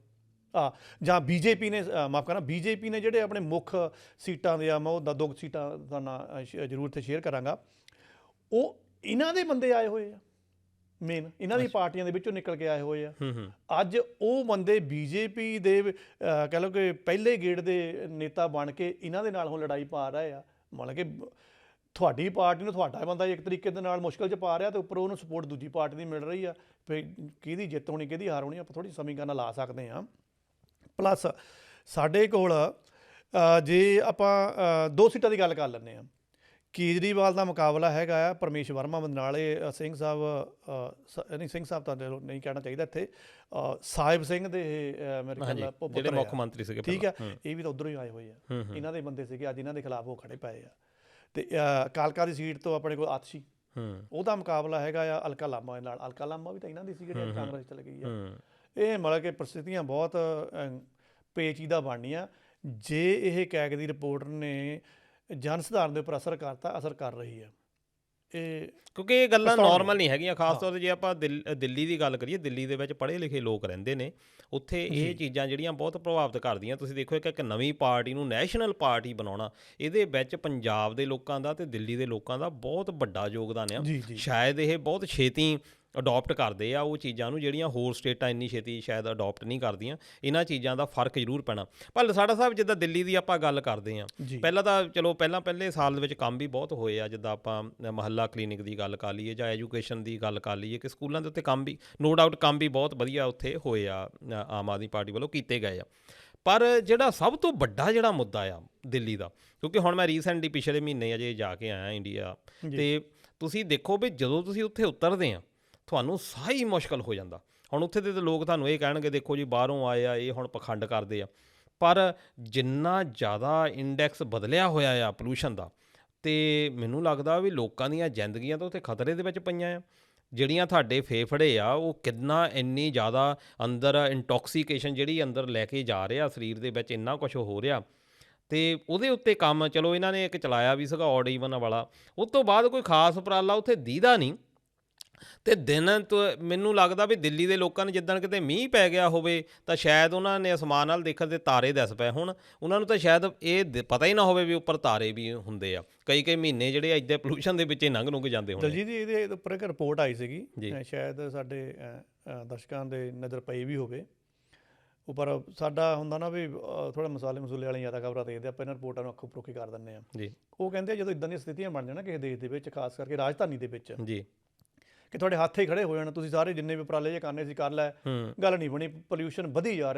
S2: ਆ ਜਾਂ ਬੀਜੇਪੀ ਨੇ, ਮਾਫ਼ ਕਰਨਾ, ਬੀਜੇਪੀ ਨੇ ਜਿਹੜੇ ਆਪਣੇ ਮੁੱਖ ਸੀਟਾਂ ਦੇ ਆ, ਮੈਂ ਉਹ 2 ਸੀਟਾਂ ਦਾ ਨਾਂ ਜ਼ਰੂਰ ਇੱਥੇ ਸ਼ੇਅਰ ਕਰਾਂਗਾ, ਉਹ ਇਹਨਾਂ ਦੇ ਬੰਦੇ ਆਏ ਹੋਏ ਆ। ਮੇਨ ਇਹਨਾਂ ਦੀ ਪਾਰਟੀਆਂ ਦੇ ਵਿੱਚੋਂ ਨਿਕਲ ਕੇ ਆਏ ਹੋਏ ਆ। ਅੱਜ ਉਹ ਬੰਦੇ ਬੀਜੇਪੀ ਦੇ ਕਹਿ ਲਓ ਕਿ ਪਹਿਲੇ ਗੇੜ ਦੇ ਨੇਤਾ ਬਣ ਕੇ ਇਹਨਾਂ ਦੇ ਨਾਲ ਹੁਣ ਲੜਾਈ ਪਾ ਰਹੇ ਆ। ਮਤਲਬ ਕਿ ਤੁਹਾਡੀ ਪਾਰਟੀ ਨੂੰ ਤੁਹਾਡਾ ਬੰਦਾ ਇੱਕ ਤਰੀਕੇ ਦੇ ਨਾਲ ਮੁਸ਼ਕਿਲ 'ਚ ਪਾ ਰਿਹਾ, ਅਤੇ ਉੱਪਰ ਉਹਨੂੰ ਸਪੋਰਟ ਦੂਜੀ ਪਾਰਟੀ ਦੀ ਮਿਲ ਰਹੀ ਆ। ਫਿਰ ਕਿਹਦੀ ਜਿੱਤ ਹੋਣੀ ਕਿਹਦੀ ਹਾਰ ਹੋਣੀ ਆਪਾਂ ਥੋੜ੍ਹੀ ਸਮੀਕਰਨ ਲਾ ਸਕਦੇ ਹਾਂ। ਪਲੱਸ ਸਾਡੇ ਕੋਲ ਜੇ ਆਪਾਂ 2 ਸੀਟਾਂ ਦੀ ਗੱਲ ਕਰ ਲੈਂਦੇ ਹਾਂ, ਕੇਜਰੀਵਾਲ ਦਾ ਮੁਕਾਬਲਾ ਹੈਗਾ ਆ ਪਰਮੇਸ਼ ਵਰਮਾ ਨਾਲ। ਇਹ ਸਿੰਘ ਸਾਹਿਬ ਨਹੀਂ, ਸਿੰਘ ਸਾਹਿਬ ਤਾਂ ਨਹੀਂ ਕਹਿਣਾ ਚਾਹੀਦਾ ਇੱਥੇ, ਸਾਹਿਬ ਸਿੰਘ ਦੇ ਮੇਰੇ ਖਿਆਲ
S1: ਜਿਹੜੇ ਮੁੱਖ ਮੰਤਰੀ ਸੀਗੇ,
S2: ਠੀਕ ਆ, ਇਹ ਵੀ ਤਾਂ ਉੱਧਰੋਂ ਹੀ ਆਏ ਹੋਏ ਆ। ਇਹਨਾਂ ਦੇ ਬੰਦੇ ਸੀਗੇ, ਅੱਜ ਇਹਨਾਂ ਦੇ ਖਿਲਾਫ ਉਹ ਖੜੇ ਪਏ ਆ। ਅਤੇ ਕਾਲਕਾ ਦੀ ਸੀਟ ਤੋਂ ਆਪਣੇ ਕੋਲ ਆਤਸ਼ੀ, ਉਹਦਾ ਮੁਕਾਬਲਾ ਹੈਗਾ ਆ ਅਲਕਾ ਲਾਂਬਾ ਨਾਲ। ਅਲਕਾ ਲਾਂਬਾ ਵੀ ਤਾਂ ਇਹਨਾਂ ਦੀ ਸੀ ਜਿਹੜੀ ਕਾਂਗਰਸ ਚਲ ਗਈ ਆ। ਇਹ ਮਤਲਬ ਕਿ ਪ੍ਰਸਥਿਤੀਆਂ ਬਹੁਤ ਪੇਚੀਦਾ ਬਣਨੀਆਂ ਜੇ ਇਹ ਕੈਗ ਦੀ ਰਿਪੋਰਟ ਨੇ ਜਨ ਸੁਧਾਰਨ ਦੇ ਉੱਪਰ ਅਸਰ ਕਰ ਰਹੀ ਹੈ। ਇਹ
S1: ਕਿਉਂਕਿ ਇਹ ਗੱਲਾਂ ਨੋਰਮਲ ਨਹੀਂ ਹੈਗੀਆਂ। ਖਾਸ ਤੌਰ 'ਤੇ ਜੇ ਆਪਾਂ ਦਿੱਲੀ ਦੀ ਗੱਲ ਕਰੀਏ, ਦਿੱਲੀ ਦੇ ਵਿੱਚ ਪੜ੍ਹੇ ਲਿਖੇ ਲੋਕ ਰਹਿੰਦੇ ਨੇ, ਉੱਥੇ ਇਹ ਚੀਜ਼ਾਂ ਜਿਹੜੀਆਂ ਬਹੁਤ ਪ੍ਰਭਾਵਿਤ ਕਰਦੀਆਂ। ਤੁਸੀਂ ਦੇਖੋ ਇੱਕ ਨਵੀਂ ਪਾਰਟੀ ਨੂੰ ਨੈਸ਼ਨਲ ਪਾਰਟੀ ਬਣਾਉਣਾ, ਇਹਦੇ ਵਿੱਚ ਪੰਜਾਬ ਦੇ ਲੋਕਾਂ ਦਾ ਅਤੇ ਦਿੱਲੀ ਦੇ ਲੋਕਾਂ ਦਾ ਬਹੁਤ ਵੱਡਾ ਯੋਗਦਾਨ ਆ। ਸ਼ਾਇਦ ਇਹ ਬਹੁਤ ਛੇਤੀ ਅਡੋਪਟ ਕਰਦੇ ਆ ਉਹ ਚੀਜ਼ਾਂ ਨੂੰ ਜਿਹੜੀਆਂ ਹੋਰ ਸਟੇਟਾਂ ਇੰਨੀ ਛੇਤੀ ਸ਼ਾਇਦ ਅਡੋਪਟ ਨਹੀਂ ਕਰਦੀਆਂ। ਇਹਨਾਂ ਚੀਜ਼ਾਂ ਦਾ ਫਰਕ ਜ਼ਰੂਰ ਪੈਣਾ। ਪਰ ਲਸਾੜਾ ਸਾਹਿਬ, ਜਿੱਦਾਂ ਦਿੱਲੀ ਦੀ ਆਪਾਂ ਗੱਲ ਕਰਦੇ ਹਾਂ, ਪਹਿਲਾਂ ਤਾਂ ਚਲੋ ਪਹਿਲੇ ਸਾਲ ਦੇ ਵਿੱਚ ਕੰਮ ਵੀ ਬਹੁਤ ਹੋਏ ਆ। ਜਿੱਦਾਂ ਆਪਾਂ ਮੁਹੱਲਾ ਕਲੀਨਿਕ ਦੀ ਗੱਲ ਕਰ ਲਈਏ ਜਾਂ ਐਜੂਕੇਸ਼ਨ ਦੀ ਗੱਲ ਕਰ ਲਈਏ, ਕਿ ਸਕੂਲਾਂ ਦੇ ਉੱਤੇ ਕੰਮ ਵੀ ਨੋ ਡਾਊਟ ਕੰਮ ਵੀ ਬਹੁਤ ਵਧੀਆ ਉੱਥੇ ਹੋਏ ਆ, ਆਮ ਆਦਮੀ ਪਾਰਟੀ ਵੱਲੋਂ ਕੀਤੇ ਗਏ ਆ। ਪਰ ਜਿਹੜਾ ਸਭ ਤੋਂ ਵੱਡਾ ਜਿਹੜਾ ਮੁੱਦਾ ਆ ਦਿੱਲੀ ਦਾ, ਕਿਉਂਕਿ ਹੁਣ ਮੈਂ ਰੀਸੈਂਟਲੀ ਪਿਛਲੇ ਮਹੀਨੇ ਅਜੇ ਜਾ ਕੇ ਆਇਆ ਇੰਡੀਆ, ਅਤੇ ਤੁਸੀਂ ਦੇਖੋ ਵੀ ਜਦੋਂ ਤੁਸੀਂ ਉੱਥੇ ਉਤਰਦੇ ਆ ਤੁਹਾਨੂੰ ਸਾਹ ਹੀ ਮੁਸ਼ਕਲ ਹੋ ਜਾਂਦਾ। ਹੁਣ ਉੱਥੇ ਦੇ ਤਾਂ ਲੋਕ ਤੁਹਾਨੂੰ ਇਹ ਕਹਿਣਗੇ ਦੇਖੋ ਜੀ ਬਾਹਰੋਂ ਆਏ ਆ, ਇਹ ਹੁਣ ਪਖੰਡ ਕਰਦੇ ਆ। ਪਰ ਜਿੰਨਾ ਜ਼ਿਆਦਾ ਇੰਡੈਕਸ ਬਦਲਿਆ ਹੋਇਆ ਆ ਪੋਲਿਊਸ਼ਨ ਦਾ, ਅਤੇ ਮੈਨੂੰ ਲੱਗਦਾ ਵੀ ਲੋਕਾਂ ਦੀਆਂ ਜ਼ਿੰਦਗੀਆਂ ਤਾਂ ਉੱਥੇ ਖਤਰੇ ਦੇ ਵਿੱਚ ਪਈਆਂ ਆ। ਜਿਹੜੀਆਂ ਤੁਹਾਡੇ ਫੇਫੜੇ ਆ ਉਹ ਕਿੰਨਾ ਇੰਨੀ ਜ਼ਿਆਦਾ ਅੰਦਰ ਇੰਟੋਕਸੀਕੇਸ਼ਨ ਜਿਹੜੀ ਅੰਦਰ ਲੈ ਕੇ ਜਾ ਰਿਹਾ ਸਰੀਰ ਦੇ ਵਿੱਚ, ਇੰਨਾ ਕੁਛ ਹੋ ਰਿਹਾ। ਅਤੇ ਉਹਦੇ ਉੱਤੇ ਕੰਮ ਚਲੋ ਇਹਨਾਂ ਨੇ ਇੱਕ ਚਲਾਇਆ ਵੀ ਸੀਗਾ ਔਡ ਈਵਨ ਵਾਲਾ, ਉਸ ਤੋਂ ਬਾਅਦ ਕੋਈ ਖਾਸ ਉਪਰਾਲਾ ਉੱਥੇ ਦੀਦਾ ਨਹੀਂ। ਤੇ ਦਿਨ ਤੋਂ ਮੈਨੂੰ ਲੱਗਦਾ ਵੀ ਦਿੱਲੀ ਦੇ ਲੋਕਾਂ ਨੇ ਜਿੱਦਣ ਕਿਤੇ ਮੀਂਹ ਪੈ ਗਿਆ ਹੋਵੇ ਤਾਂ ਸ਼ਾਇਦ ਉਹਨਾਂ ਨੇ ਅਸਮਾਨ ਨਾਲ ਦੇਖਣ ਤੇ ਤਾਰੇ ਦਿਸ ਪਏ ਹੁਣ, ਉਹਨਾਂ ਨੂੰ ਤਾਂ ਸ਼ਾਇਦ ਇਹ ਪਤਾ ਹੀ ਨਾ ਹੋਵੇ ਵੀ ਉੱਪਰ ਤਾਰੇ ਵੀ ਹੁੰਦੇ ਆ। ਕਈ ਮਹੀਨੇ ਜਿਹੜੇ ਆ ਇੱਦਾਂ ਪੋਲੂਸ਼ਨ ਦੇ ਵਿੱਚ ਹੀ ਲੰਘ ਜਾਂਦੇ ਹੋਣੇ।
S2: ਦਲਜੀਤ ਜੀ, ਇਹਦੇ ਉੱਪਰ ਇੱਕ ਰਿਪੋਰਟ ਆਈ ਸੀਗੀ, ਸ਼ਾਇਦ ਸਾਡੇ ਦਰਸ਼ਕਾਂ ਦੇ ਨਜ਼ਰ ਪਈ ਵੀ ਹੋਵੇ। ਉੱਪਰ ਸਾਡਾ ਹੁੰਦਾ ਨਾ ਵੀ ਥੋੜ੍ਹਾ ਮਸਾਲੇ ਮਸੂਲੇ ਵਾਲੀਆਂ ਜ਼ਿਆਦਾ ਖਬਰਾਂ ਦੇਖਦੇ ਆਪਾਂ, ਇਹਨਾਂ ਰਿਪੋਰਟਾਂ ਨੂੰ ਅੱਖੋਂ ਪਰੋਖੀ ਕਰ ਦਿੰਦੇ ਹਾਂ ਜੀ। ਉਹ ਕਹਿੰਦੇ ਜਦੋਂ ਇੱਦਾਂ ਦੀਆਂ ਸਥਿਤੀਆਂ ਬਣ ਜਾਣ ਕਿਸੇ ਦੇਸ਼ ਦੇ ਵਿੱਚ, ਖਾਸ ਕਰਕੇ ਰਾਜਧਾਨੀ ਦੇ ਵਿੱਚ ਜੀ, ਕਿ ਤੁਹਾਡੇ ਹੱਥ ਹੀ ਖੜੇ ਹੋ ਜਾਣ, ਤੁਸੀਂ ਸਾਰੇ ਜਿੰਨੇ ਵੀ ਉਪਰਾਲੇ ਜੇ ਕਰਨੇ ਸੀ ਕਰ ਲੈ, ਗੱਲ ਨਹੀਂ ਬਣੀ, ਪੋਲਿਊਸ਼ਨ ਵਧੀ ਜਾ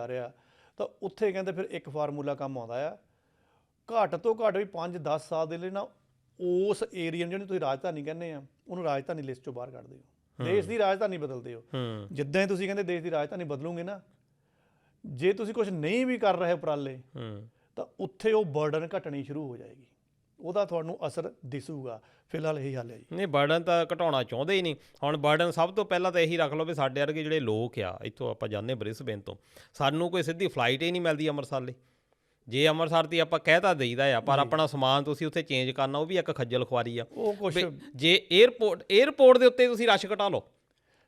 S2: ਰਿਹਾ, ਤਾਂ ਉੱਥੇ ਕਹਿੰਦੇ ਫਿਰ ਇੱਕ ਫਾਰਮੂਲਾ ਕੰਮ ਆਉਂਦਾ ਆ, ਘੱਟ ਤੋਂ ਘੱਟ ਵੀ 5-10 ਸਾਲ ਦੇ ਲਈ ਨਾ ਉਸ ਏਰੀਆ ਨੂੰ, ਜਿਹਨੂੰ ਤੁਸੀਂ ਰਾਜਧਾਨੀ ਕਹਿੰਦੇ ਆ, ਉਹਨੂੰ ਰਾਜਧਾਨੀ ਲਿਸਟ 'ਚੋਂ ਬਾਹਰ ਕੱਢ ਦਿਓ। ਦੇਸ਼ ਦੀ ਰਾਜਧਾਨੀ ਬਦਲਦੇ ਹੋ, ਜਿੱਦਾਂ ਹੀ ਤੁਸੀਂ ਕਹਿੰਦੇ ਦੇਸ਼ ਦੀ ਰਾਜਧਾਨੀ ਬਦਲੂਗੇ ਨਾ, ਜੇ ਤੁਸੀਂ ਕੁਛ ਨਹੀਂ ਵੀ ਕਰ ਰਹੇ ਉਪਰਾਲੇ, ਤਾਂ ਉੱਥੇ ਉਹ ਬਰਡਨ ਘਟਣੀ ਸ਼ੁਰੂ ਹੋ ਜਾਏਗੀ, ਉਹਦਾ ਤੁਹਾਨੂੰ ਅਸਰ ਦਿਸੂਗਾ। ਫਿਲਹਾਲ ਇਹੀ ਹਾਲ ਹੈ ਜੀ।
S1: ਨਹੀਂ, ਬਰਡਨ ਤਾਂ ਘਟਾਉਣਾ ਚਾਹੁੰਦੇ ਹੀ ਨਹੀਂ। ਹੁਣ ਬਰਡਨ ਸਭ ਤੋਂ ਪਹਿਲਾਂ ਤਾਂ ਇਹੀ ਰੱਖ ਲਓ ਵੀ ਸਾਡੇ ਵਰਗੇ ਜਿਹੜੇ ਲੋਕ ਆ, ਇੱਥੋਂ ਆਪਾਂ ਜਾਂਦੇ ਬ੍ਰਿਸਬੇਨ ਤੋਂ, ਸਾਨੂੰ ਕੋਈ ਸਿੱਧੀ ਫਲਾਈਟ ਹੀ ਨਹੀਂ ਮਿਲਦੀ ਅੰਮ੍ਰਿਤਸਰ ਲਈ। ਜੇ ਅੰਮ੍ਰਿਤਸਰ ਦੀ ਆਪਾਂ ਕਹਿ ਤਾਂ ਦੇਈਦਾ ਆ, ਪਰ ਆਪਣਾ ਸਮਾਨ ਤੁਸੀਂ ਉੱਥੇ ਚੇਂਜ ਕਰਨਾ, ਉਹ ਵੀ ਇੱਕ ਖੱਜਲ ਖੁਆਰੀ ਆ।
S2: ਉਹ ਕੁਛ
S1: ਜੇ ਏਅਰਪੋਰਟ ਦੇ ਉੱਤੇ ਤੁਸੀਂ ਰਸ਼ ਘਟਾ ਲਓ,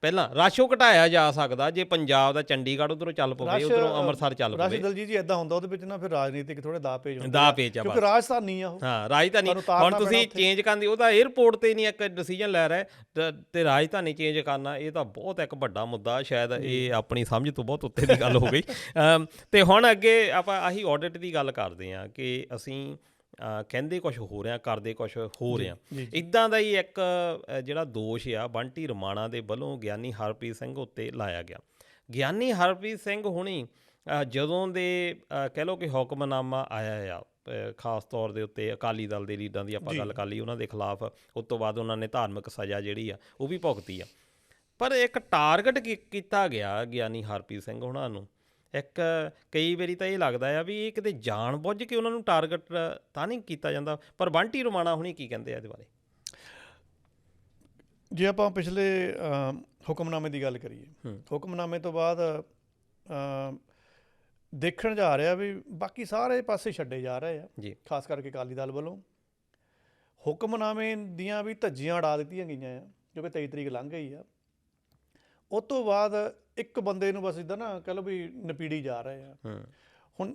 S1: ਪਹਿਲਾਂ ਰਸ਼ ਉਹ ਘਟਾਇਆ ਜਾ ਸਕਦਾ ਜੇ ਪੰਜਾਬ ਦਾ ਚੰਡੀਗੜ੍ਹ ਉੱਧਰੋਂ ਚੱਲ ਪਵੇ, ਉੱਧਰੋਂ ਅੰਮ੍ਰਿਤਸਰ ਚੱਲ ਪਵੇ।
S2: ਦਲਜੀਤ ਜੀ ਇੱਦਾਂ ਹੁੰਦਾ, ਉਹਦੇ ਵਿੱਚ ਨਾ ਫਿਰ ਰਾਜਨੀਤਿਕ ਥੋੜ੍ਹੇ ਦਾਅ ਪੇਚ ਹੁੰਦੇ,
S1: ਕਿਉਂਕਿ
S2: ਰਾਜਧਾਨੀ ਆ ਉਹ।
S1: ਹਾਂ, ਰਾਜਧਾਨੀ ਹੁਣ ਤੁਸੀਂ ਚੇਂਜ ਕਰਨ ਦੀ, ਉਹਦਾ ਏਅਰਪੋਰਟ 'ਤੇ ਨਹੀਂ ਇੱਕ ਡਿਸੀਜਨ ਲੈ ਰਹੇ ਤੇ ਰਾਜਧਾਨੀ ਚੇਂਜ ਕਰਨਾ, ਇਹ ਤਾਂ ਬਹੁਤ ਇੱਕ ਵੱਡਾ ਮੁੱਦਾ। ਸ਼ਾਇਦ ਇਹ ਆਪਣੀ ਸਮਝ ਤੋਂ ਬਹੁਤ ਉੱਤੇ ਦੀ ਗੱਲ ਹੋ ਗਈ। ਤੇ ਹੁਣ ਅੱਗੇ ਆਪਾਂ ਆਹੀ ਆਡਿਟ ਦੀ ਗੱਲ ਕਰਦੇ ਹਾਂ ਕਿ ਅਸੀਂ ਕਹਿੰਦੇ ਕੁਛ ਹੋ ਰਿਹਾ, ਕਰਦੇ ਕੁਛ ਹੋ ਰਿਹਾ। ਇੱਦਾਂ ਦਾ ਹੀ ਇੱਕ ਜਿਹੜਾ ਦੋਸ਼ ਆ ਬੰਟੀ ਰਮਾਣਾ ਦੇ ਵੱਲੋਂ ਗਿਆਨੀ ਹਰਪ੍ਰੀਤ ਸਿੰਘ ਉੱਤੇ ਲਾਇਆ ਗਿਆ। ਗਿਆਨੀ ਹਰਪ੍ਰੀਤ ਸਿੰਘ ਹੁਣੀ ਜਦੋਂ ਦੇ ਕਹਿ ਲਓ ਕਿ ਹੁਕਮਨਾਮਾ ਆਇਆ ਆ, ਖਾਸ ਤੌਰ ਦੇ ਉੱਤੇ ਅਕਾਲੀ ਦਲ ਦੇ ਲੀਡਰਾਂ ਦੀ ਆਪਾਂ ਗੱਲ ਕਰ ਲਈ, ਉਹਨਾਂ ਦੇ ਖਿਲਾਫ, ਉਸ ਤੋਂ ਬਾਅਦ ਉਹਨਾਂ ਨੇ ਧਾਰਮਿਕ ਸਜ਼ਾ ਜਿਹੜੀ ਆ ਉਹ ਵੀ ਭੁਗਤੀ ਆ, ਪਰ ਇੱਕ ਟਾਰਗੇਟ ਕੀਤਾ ਗਿਆ ਗਿਆਨੀ ਹਰਪ੍ਰੀਤ ਸਿੰਘ ਹੁਣਾਂ ਨੂੰ। ਇੱਕ ਕਈ ਵਾਰੀ ਤਾਂ ਇਹ ਲੱਗਦਾ ਆ ਵੀ ਇਹ ਕਿਤੇ ਜਾਣ ਬੁੱਝ ਕੇ ਉਹਨਾਂ ਨੂੰ ਟਾਰਗੇਟ ਤਾਂ ਨਹੀਂ ਕੀਤਾ ਜਾਂਦਾ। ਪਰ ਬੰਟੀ ਰਮਾਣਾ ਹੁਣੀ ਕੀ ਕਹਿੰਦੇ ਆ ਇਹਦੇ ਬਾਰੇ?
S2: ਜੇ ਆਪਾਂ ਪਿਛਲੇ ਹੁਕਮਨਾਮੇ ਦੀ ਗੱਲ ਕਰੀਏ, ਹੁਕਮਨਾਮੇ ਤੋਂ ਬਾਅਦ ਦੇਖਣ ਜਾ ਰਿਹਾ ਵੀ ਬਾਕੀ ਸਾਰੇ ਪਾਸੇ ਛੱਡੇ ਜਾ ਰਹੇ ਆ ਜੀ, ਖਾਸ ਕਰਕੇ ਅਕਾਲੀ ਦਲ ਵੱਲੋਂ। ਹੁਕਮਨਾਮੇ ਦੀਆਂ ਵੀ ਧੱਜੀਆਂ ਉਡਾ ਦਿੱਤੀਆਂ ਗਈਆਂ ਆ, ਕਿਉਂਕਿ 23 ਤਰੀਕ ਲੰਘ ਗਈ ਆ। ਉਹ ਤੋਂ ਬਾਅਦ ਇੱਕ ਬੰਦੇ ਨੂੰ ਬਸ ਇੱਦਾਂ ਨਾ ਕਹਿ ਲਓ ਵੀ ਨਪੀੜੀ ਜਾ ਰਹੇ ਆ। ਹੁਣ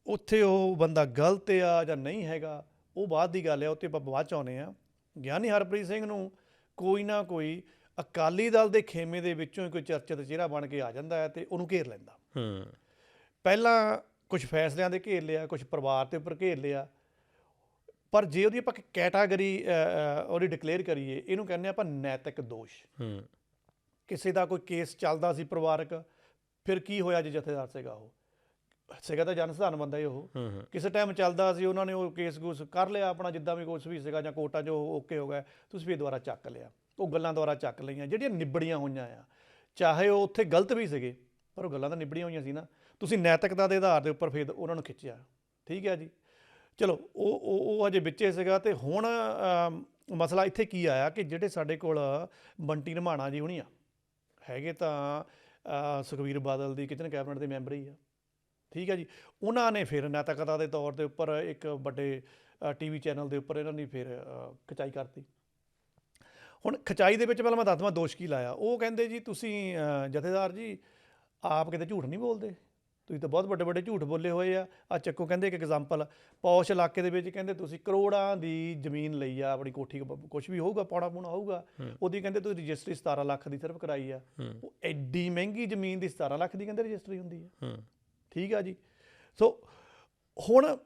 S2: ਉੱਥੇ ਉਹ ਬੰਦਾ ਗਲਤ ਆ ਜਾਂ ਨਹੀਂ ਹੈਗਾ, ਉਹ ਬਾਅਦ ਦੀ ਗੱਲ ਆ, ਉੱਤੇ ਆਪਾਂ ਬਾਅਦ 'ਚ ਆਉਂਦੇ ਹਾਂ। ਗਿਆਨੀ ਹਰਪ੍ਰੀਤ ਸਿੰਘ ਨੂੰ ਕੋਈ ਨਾ ਕੋਈ ਅਕਾਲੀ ਦਲ ਦੇ ਖੇਮੇ ਦੇ ਵਿੱਚੋਂ ਹੀ ਕੋਈ ਚਰਚਿਤ ਚਿਹਰਾ ਬਣ ਕੇ ਆ ਜਾਂਦਾ ਹੈ ਤੇ ਉਹਨੂੰ ਘੇਰ ਲੈਂਦਾ। ਪਹਿਲਾਂ ਕੁਛ ਫੈਸਲਿਆਂ ਦੇ ਘੇਰ ਲਿਆ, ਕੁਛ ਪਰਿਵਾਰ ਦੇ ਉੱਪਰ ਘੇਰ ਲਿਆ, ਪਰ ਜੇ ਉਹਦੀ ਆਪਾਂ ਕੈਟਾਗਰੀ ਉਹਦੀ ਡਿਕਲੇਅਰ ਕਰੀਏ, ਇਹਨੂੰ ਕਹਿੰਦੇ ਆਪਾਂ ਨੈਤਿਕ ਦੋਸ਼। ਕਿਸੇ ਦਾ ਕੋਈ ਕੇਸ ਚੱਲਦਾ ਸੀ ਪਰਿਵਾਰਕ, ਫਿਰ ਕੀ ਹੋਇਆ ਜੇ ਜਥੇਦਾਰ ਸੀਗਾ, ਉਹ ਸੀਗਾ ਤਾਂ ਜਨ ਸਧਾਰਨ ਬੰਦਾ ਹੀ ਉਹ, ਕਿਸੇ ਟਾਈਮ ਚੱਲਦਾ ਸੀ, ਉਹਨਾਂ ਨੇ ਉਹ ਕੇਸ ਕੂਸ ਕਰ ਲਿਆ ਆਪਣਾ, ਜਿੱਦਾਂ ਵੀ ਕੁਛ ਵੀ ਸੀਗਾ, ਜਾਂ ਕੋਰਟਾਂ 'ਚ ਓਕੇ ਹੋ ਗਿਆ, ਤੁਸੀਂ ਵੀ ਦੁਬਾਰਾ ਚੱਕ ਲਿਆ, ਉਹ ਗੱਲਾਂ ਦੁਬਾਰਾ ਚੱਕ ਲਈਆਂ ਜਿਹੜੀਆਂ ਨਿਬੜੀਆਂ ਹੋਈਆਂ ਆ। ਚਾਹੇ ਉਹ ਉੱਥੇ ਗਲਤ ਵੀ ਸੀਗੇ, ਪਰ ਉਹ ਗੱਲਾਂ ਤਾਂ ਨਿਬੜੀਆਂ ਹੋਈਆਂ ਸੀ ਨਾ। ਤੁਸੀਂ ਨੈਤਿਕਤਾ ਦੇ ਆਧਾਰ ਦੇ ਉੱਪਰ ਫਿਰ ਉਹਨਾਂ ਨੂੰ ਖਿੱਚਿਆ, ਠੀਕ ਹੈ ਜੀ, ਚਲੋ ਉਹ ਅਜੇ ਵਿੱਚੇ ਸੀਗਾ। ਤੇ ਹੁਣ ਮਸਲਾ ਇੱਥੇ ਕੀ ਆਇਆ ਕਿ ਜਿਹੜੇ ਸਾਡੇ ਕੋਲ ਬੰਟੀ ਰਮਾਣਾ ਜੀ ਹੁਣੀ ਆ, ਹੈਗੇ ਤਾਂ ਸੁਖਬੀਰ ਬਾਦਲ ਦੀ ਕਿਚਨ ਕੈਬਨਿਟ ਦੇ ਮੈਂਬਰ ਹੀ ਆ, ਠੀਕ ਹੈ ਜੀ। ਉਹਨਾਂ ਨੇ ਫਿਰ ਨੈਤਿਕਤਾ ਦੇ ਤੌਰ ਦੇ ਉੱਪਰ ਇੱਕ ਵੱਡੇ TV ਚੈਨਲ ਦੇ ਉੱਪਰ ਇਹਨਾਂ ਨੇ ਫਿਰ ਖਿਚਾਈ ਕਰਤੀ। ਹੁਣ ਖਿਚਾਈ ਦੇ ਵਿੱਚ ਪਹਿਲਾਂ ਮੈਂ ਦੱਸਦਾ ਦੋਸ਼ ਕੀ ਲਾਇਆ। ਉਹ ਕਹਿੰਦੇ ਜੀ ਤੁਸੀਂ ਜਥੇਦਾਰ ਜੀ ਆਪ ਕਿਤੇ ਝੂਠ ਨਹੀਂ ਬੋਲਦੇ, ਤੁਸੀਂ ਤਾਂ ਬਹੁਤ ਵੱਡੇ ਵੱਡੇ ਝੂਠ ਬੋਲੇ ਹੋਏ ਆ। ਚੱਕੋ ਕਹਿੰਦੇ ਇੱਕ ਐਗਜ਼ਾਮਪਲ, ਪੌਸ਼ ਇਲਾਕੇ ਦੇ ਵਿੱਚ ਕਹਿੰਦੇ ਤੁਸੀਂ ਕਰੋੜਾਂ ਦੀ ਜ਼ਮੀਨ ਲਈ ਆ, ਆਪਣੀ ਕੋਠੀ ਕੁਛ ਵੀ ਹੋਊਗਾ, ਪੌਣਾ ਪੂਣਾ ਹੋਊਗਾ, ਉਹਦੀ ਕਹਿੰਦੇ ਤੁਸੀਂ ਰਜਿਸਟਰੀ 17 ਲੱਖ ਦੀ ਸਿਰਫ ਕਰਾਈ ਆ। ਉਹ ਐਡੀ ਮਹਿੰਗੀ ਜ਼ਮੀਨ ਦੀ 17 ਲੱਖ ਦੀ ਕਹਿੰਦੇ ਰਜਿਸਟਰੀ ਹੁੰਦੀ ਆ, ਠੀਕ ਆ ਜੀ। ਸੋ ਹੁਣ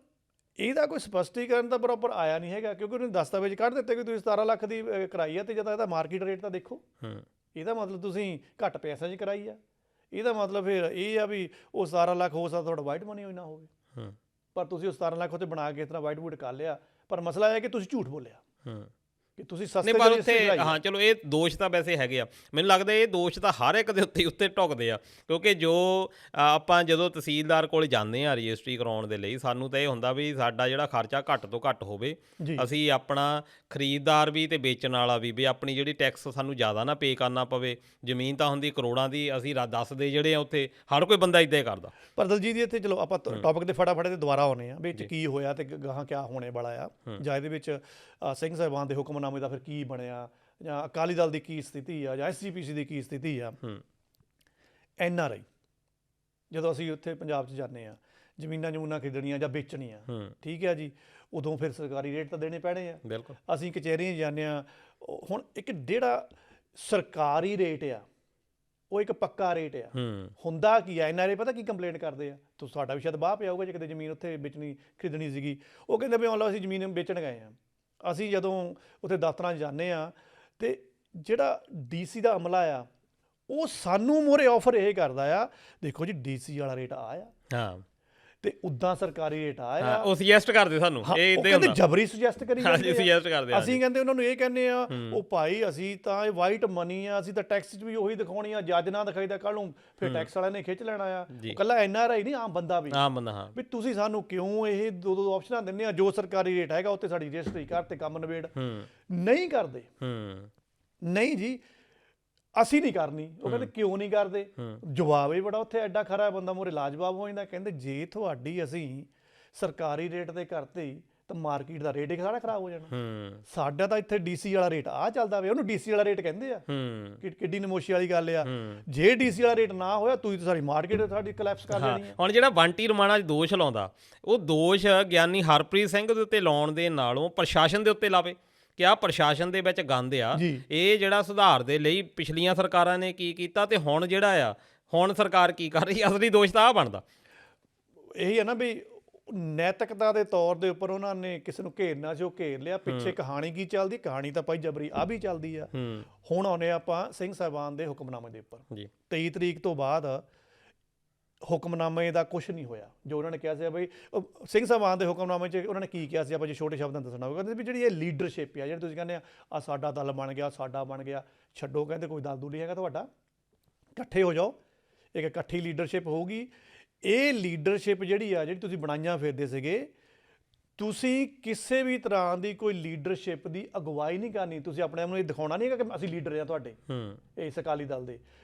S2: ਇਹਦਾ ਕੋਈ ਸਪਸ਼ਟੀਕਰਨ ਤਾਂ ਪ੍ਰੋਪਰ ਆਇਆ ਨਹੀਂ ਹੈਗਾ, ਕਿਉਂਕਿ ਉਹਨੇ ਦਸਤਾਵੇਜ਼ ਕੱਢ ਦਿੱਤੇ ਕਿ ਤੁਸੀਂ 17 ਲੱਖ ਦੀ ਕਰਾਈ ਆ, ਅਤੇ ਜਦੋਂ ਇਹਦਾ ਮਾਰਕੀਟ ਰੇਟ ਤਾਂ ਦੇਖੋ, ਇਹਦਾ ਮਤਲਬ ਤੁਸੀਂ ਘੱਟ ਪੈਸਿਆਂ 'ਚ ਕਰਾਈ ਆ। ਇਹਦਾ ਮਤਲਬ ਫਿਰ ਇਹ ਆ ਵੀ ਉਹ 17 ਲੱਖ ਹੋ ਸਕਦਾ ਤੁਹਾਡਾ ਵਾਈਟ ਮਨੀ ਹੋਈ ਨਾ ਹੋਵੇ, ਪਰ ਤੁਸੀਂ ਉਹ 17 ਲੱਖ ਉੱਤੇ ਬਣਾ ਕੇ ਇਸ ਤਰ੍ਹਾਂ ਵਾਈਟ ਵੂਡ ਕਰ ਲਿਆ। ਪਰ ਮਸਲਾ ਇਹ ਹੈ ਕਿ ਤੁਸੀਂ ਝੂਠ ਬੋਲਿਆ ਕਿ ਤੁਸੀਂ ਸਸਤੇ
S1: ਪਰ ਉੱਥੇ। ਹਾਂ ਚਲੋ, ਇਹ ਦੋਸ਼ ਤਾਂ ਵੈਸੇ ਹੈਗੇ ਆ। ਮੈਨੂੰ ਲੱਗਦਾ ਇਹ ਦੋਸ਼ ਤਾਂ ਹਰ ਇੱਕ ਦੇ ਉੱਤੇ ਢੁੱਕਦੇ ਆ, ਕਿਉਂਕਿ ਜੋ ਆਪਾਂ ਜਦੋਂ ਤਹਿਸੀਲਦਾਰ ਕੋਲ ਜਾਂਦੇ ਹਾਂ ਰਜਿਸਟਰੀ ਕਰਾਉਣ ਦੇ ਲਈ, ਸਾਨੂੰ ਤਾਂ ਇਹ ਹੁੰਦਾ ਵੀ ਸਾਡਾ ਜਿਹੜਾ ਖਰਚਾ ਘੱਟ ਤੋਂ ਘੱਟ ਹੋਵੇ, ਅਸੀਂ ਆਪਣਾ ਖਰੀਦਦਾਰ ਵੀ ਤੇ ਵੇਚਣ ਵਾਲਾ ਵੀ ਆਪਣੀ ਜਿਹੜੀ ਟੈਕਸ ਸਾਨੂੰ ਜ਼ਿਆਦਾ ਨਾ ਪੇ ਕਰਨਾ ਪਵੇ। ਜ਼ਮੀਨ ਤਾਂ ਹੁੰਦੀ ਕਰੋੜਾਂ ਦੀ, ਅਸੀਂ ਦੱਸਦੇ ਜਿਹੜੇ ਆ ਉੱਥੇ ਹਰ ਕੋਈ ਬੰਦਾ ਇੱਦਾਂ ਹੀ ਕਰਦਾ।
S2: ਪਰ ਦਲਜੀਤ ਜੀ ਇੱਥੇ ਚਲੋ ਆਪਾਂ ਟੌਪਿਕ ਦੇ ਫਟਾਫਟ ਤੇ ਦੁਬਾਰਾ ਆਉਂਦੇ ਹਾਂ ਵੀ ਇਹ 'ਚ ਕੀ ਹੋਇਆ ਤੇ ਗਾਹਾਂ ਕਿਆ ਹੋਣੇ ਵਾਲਾ ਆ, ਜਾਂ ਇਹਦੇ ਵਿੱਚ ਸਿੰਘ ਸਾਹਿਬਾਨ ਦੇ ਹੁਕਮਨਾਮੇ ਦਾ ਫਿਰ ਕੀ ਬਣਿਆ, ਜਾਂ ਅਕਾਲੀ ਦਲ ਦੀ ਕੀ ਸਥਿਤੀ ਆ ਜਾਂ SGPC ਦੀ ਕੀ ਸਥਿਤੀ ਆ। NRI ਜਦੋਂ ਅਸੀਂ ਉੱਥੇ ਪੰਜਾਬ 'ਚ ਜਾਂਦੇ ਹਾਂ, ਜ਼ਮੀਨਾਂ ਖਰੀਦਣੀਆਂ ਜਾਂ ਵੇਚਣੀਆਂ, ਠੀਕ ਹੈ ਜੀ, ਉਦੋਂ ਫਿਰ ਸਰਕਾਰੀ ਰੇਟ ਤਾਂ ਦੇਣੇ ਪੈਣੇ ਆ।
S1: ਬਿਲਕੁਲ।
S2: ਅਸੀਂ ਕਚਹਿਰੀਆਂ ਜਾਂਦੇ ਹਾਂ, ਹੁਣ ਇੱਕ ਜਿਹੜਾ ਸਰਕਾਰੀ ਰੇਟ ਆ ਉਹ ਇੱਕ ਪੱਕਾ ਰੇਟ ਆ। ਹੁੰਦਾ ਕੀ ਆ, NRI ਪਤਾ ਕੀ ਕੰਪਲੇਂਟ ਕਰਦੇ ਆ, ਤੂੰ ਸਾਡਾ ਵੀ ਸ਼ਾਇਦ ਬਾਹ ਪਿਆ ਹੋਊਗਾ ਜੇ ਕਿਤੇ ਜ਼ਮੀਨ ਉੱਥੇ ਖਰੀਦਣੀ ਸੀਗੀ। ਉਹ ਕਹਿੰਦੇ ਵੀ ਮੰਨ ਲਓ ਅਸੀਂ ਜ਼ਮੀਨ ਵੇਚਣ ਗਏ ਹਾਂ, ਅਸੀਂ ਜਦੋਂ ਉੱਥੇ ਦਫ਼ਤਰਾਂ 'ਚ ਜਾਂਦੇ ਹਾਂ ਅਤੇ ਜਿਹੜਾ DC ਦਾ ਅਮਲਾ ਆ ਉਹ ਸਾਨੂੰ ਮੂਹਰੇ ਆਫਰ ਇਹ ਕਰਦਾ ਆ, ਦੇਖੋ ਜੀ DC ਵਾਲਾ ਰੇਟ ਆ ਤੇ ਉੱਦਾਂ ਸਰਕਾਰੀ ਰੇਟ ਆ
S1: ਉਹ ਸੁਜੈਸਟ ਕਰਦੇ ਸਾਨੂੰ, ਇਹ
S2: ਕਹਿੰਦੇ ਜਬਰੀ ਸੁਜੈਸਟ ਕਰੀ ਜਾਂਦੇ ਆ।
S1: ਸੁਜੈਸਟ ਕਰਦੇ
S2: ਅਸੀਂ ਕਹਿੰਦੇ ਉਹਨਾਂ ਨੂੰ ਇਹ ਕਹਿੰਦੇ ਆ, ਉਹ ਭਾਈ ਅਸੀਂ ਤਾਂ ਇਹ ਵਾਈਟ ਮਨੀ ਆ, ਅਸੀਂ ਤਾਂ ਟੈਕਸ 'ਚ ਵੀ ਉਹੀ ਦਿਖਾਉਣੀ ਆ, ਜੱਜ ਨਾ ਦਿਖਾਈਦਾ ਕੱਲ੍ਹ ਨੂੰ ਫਿਰ ਟੈਕਸ ਵਾਲਿਆਂ ਨੇ ਖਿੱਚ ਲੈਣਾ ਆ। ਇਕੱਲਾ NRI ਨਹੀਂ, ਆਮ ਬੰਦਾ ਵੀ ਵੀ ਤੁਸੀਂ ਸਾਨੂੰ ਕਿਉਂ ਇਹ ਦੋ ਆਪਸ਼ਨਾਂ ਦਿੰਦੇ ਆ, ਜੋ ਸਰਕਾਰੀ ਰੇਟ ਹੈਗਾ ਉੱਤੇ ਸਾਡੀ ਰਜਿਸਟਰੀ ਕਰ ਤੇ ਕੰਮ ਨਿਬੇੜ। ਨਹੀਂ ਕਰਦੇ, ਨਹੀਂ ਜੀ ਅਸੀਂ ਨਹੀਂ ਕਰਨੀ। ਉਹ ਕਹਿੰਦੇ ਕਿਉਂ ਨਹੀਂ ਕਰਦੇ, ਜਵਾਬ ਹੀ ਬੜਾ ਉੱਥੇ ਐਡਾ ਖਰਾ ਬੰਦਾ ਮੂਹਰੇ ਲਾਜਵਾਬ ਹੋ ਜਾਂਦਾ। ਕਹਿੰਦੇ ਜੇ ਤੁਹਾਡੀ ਅਸੀਂ ਸਰਕਾਰੀ ਰੇਟ ਤੇ ਕਰਤੇ ਤਾਂ ਮਾਰਕੀਟ ਦਾ ਰੇਟ ਹੀ ਸਾਰਾ ਖਰਾਬ ਹੋ ਜਾਣਾ। ਸਾਡਾ ਤਾਂ ਇੱਥੇ DC ਵਾਲਾ ਰੇਟ ਆ ਚੱਲਦਾ ਵੇ, ਉਹਨੂੰ DC ਵਾਲਾ ਰੇਟ ਕਹਿੰਦੇ ਆ। ਕਿੱਡੀ ਨਮੋਸ਼ੀ ਵਾਲੀ ਗੱਲ ਆ, ਜੇ DC ਵਾਲਾ ਰੇਟ ਨਾ ਹੋਇਆ ਤੁਸੀਂ ਤਾਂ ਸਾਰੀ ਮਾਰਕੀਟ ਸਾਡੀ ਕਲੈਪਸ ਕਰ ਦੇਣੀ ਆ।
S1: ਹੁਣ ਜਿਹੜਾ ਬੰਟੀ ਰਮਾਣਾ ਦੋਸ਼ ਲਾਉਂਦਾ, ਉਹ ਦੋਸ਼ ਗਿਆਨੀ ਹਰਪ੍ਰੀਤ ਸਿੰਘ ਦੇ ਉੱਤੇ ਲਾਉਣ ਦੇ ਨਾਲੋਂ ਪ੍ਰਸ਼ਾਸਨ ਦੇ ਉੱਤੇ ਲਾਵੇ ਕਿ ਆਹ ਪ੍ਰਸ਼ਾਸਨ ਦੇ ਵਿੱਚ ਗੰਦ ਆ, ਇਹ ਜਿਹੜਾ ਸੁਧਾਰ ਦੇ ਲਈ ਪਿਛਲੀਆਂ ਸਰਕਾਰਾਂ ਨੇ ਕੀ ਕੀਤਾ ਤੇ ਹੁਣ ਜਿਹੜਾ ਆ ਹੁਣ ਸਰਕਾਰ ਕੀ ਕਰ ਰਹੀ, ਅਸਲੀ ਦੋਸ਼ ਤਾਂ ਆਹ ਬਣਦਾ।
S2: ਇਹੀ ਹੈ ਨਾ ਵੀ ਨੈਤਿਕਤਾ ਦੇ ਤੌਰ ਦੇ ਉੱਪਰ ਉਹਨਾਂ ਨੇ ਕਿਸੇ ਨੂੰ ਘੇਰਨਾ ਸੀ, ਉਹ ਘੇਰ ਲਿਆ। ਪਿੱਛੇ ਕਹਾਣੀ ਕੀ ਚੱਲਦੀ, ਕਹਾਣੀ ਤਾਂ ਭਾਈ ਜਬਰੀ ਆ ਵੀ ਚੱਲਦੀ ਆ। ਹੁਣ ਆਉਂਦੇ ਆਪਾਂ ਸਿੰਘ ਸਾਹਿਬਾਨ ਦੇ ਹੁਕਮਨਾਮੇ ਦੇ ਉੱਪਰ। 23 ਤਰੀਕ ਤੋਂ ਬਾਅਦ ਹੁਕਮਨਾਮੇ ਦਾ ਕੁਛ ਨਹੀਂ ਹੋਇਆ। ਜੋ ਉਹਨਾਂ ਨੇ ਕਿਹਾ ਸੀ ਬਈ ਸਿੰਘ ਸਾਹਿਬਾਨ ਦੇ ਹੁਕਮਨਾਮੇ 'ਚ ਉਹਨਾਂ ਨੇ ਕੀ ਕਿਹਾ ਸੀ, ਆਪਾਂ ਜੇ ਛੋਟੇ ਸ਼ਬਦਾਂ ਦੱਸਣਾ ਹੋਵੇ, ਕਹਿੰਦੇ ਵੀ ਜਿਹੜੀ ਇਹ ਲੀਡਰਸ਼ਿਪ ਆ, ਜਿਹੜੀ ਤੁਸੀਂ ਕਹਿੰਦੇ ਆ ਸਾਡਾ ਦਲ ਬਣ ਗਿਆ, ਸਾਡਾ ਬਣ ਗਿਆ, ਛੱਡੋ, ਕਹਿੰਦੇ ਕੋਈ ਦਲ ਦੁਲ ਨਹੀਂ ਹੈਗਾ ਤੁਹਾਡਾ, ਇਕੱਠੇ ਹੋ ਜਾਓ, ਇੱਕ ਇਕੱਠੀ ਲੀਡਰਸ਼ਿਪ ਹੋਊਗੀ। ਇਹ ਲੀਡਰਸ਼ਿਪ ਜਿਹੜੀ ਆ, ਜਿਹੜੀ ਤੁਸੀਂ ਬਣਾਈਆਂ ਫਿਰਦੇ ਸੀਗੇ, ਤੁਸੀਂ ਕਿਸੇ ਵੀ ਤਰ੍ਹਾਂ ਦੀ ਕੋਈ ਲੀਡਰਸ਼ਿਪ ਦੀ ਅਗਵਾਈ ਨਹੀਂ ਕਰਨੀ। ਤੁਸੀਂ ਆਪਣੇ ਆਪ ਨੂੰ ਇਹ ਦਿਖਾਉਣਾ ਨਹੀਂ ਹੈਗਾ ਕਿ ਅਸੀਂ ਲੀਡਰ ਹਾਂ ਤੁਹਾਡੇ ਇਸ ਅਕਾਲੀ ਦਲ ਦੇ,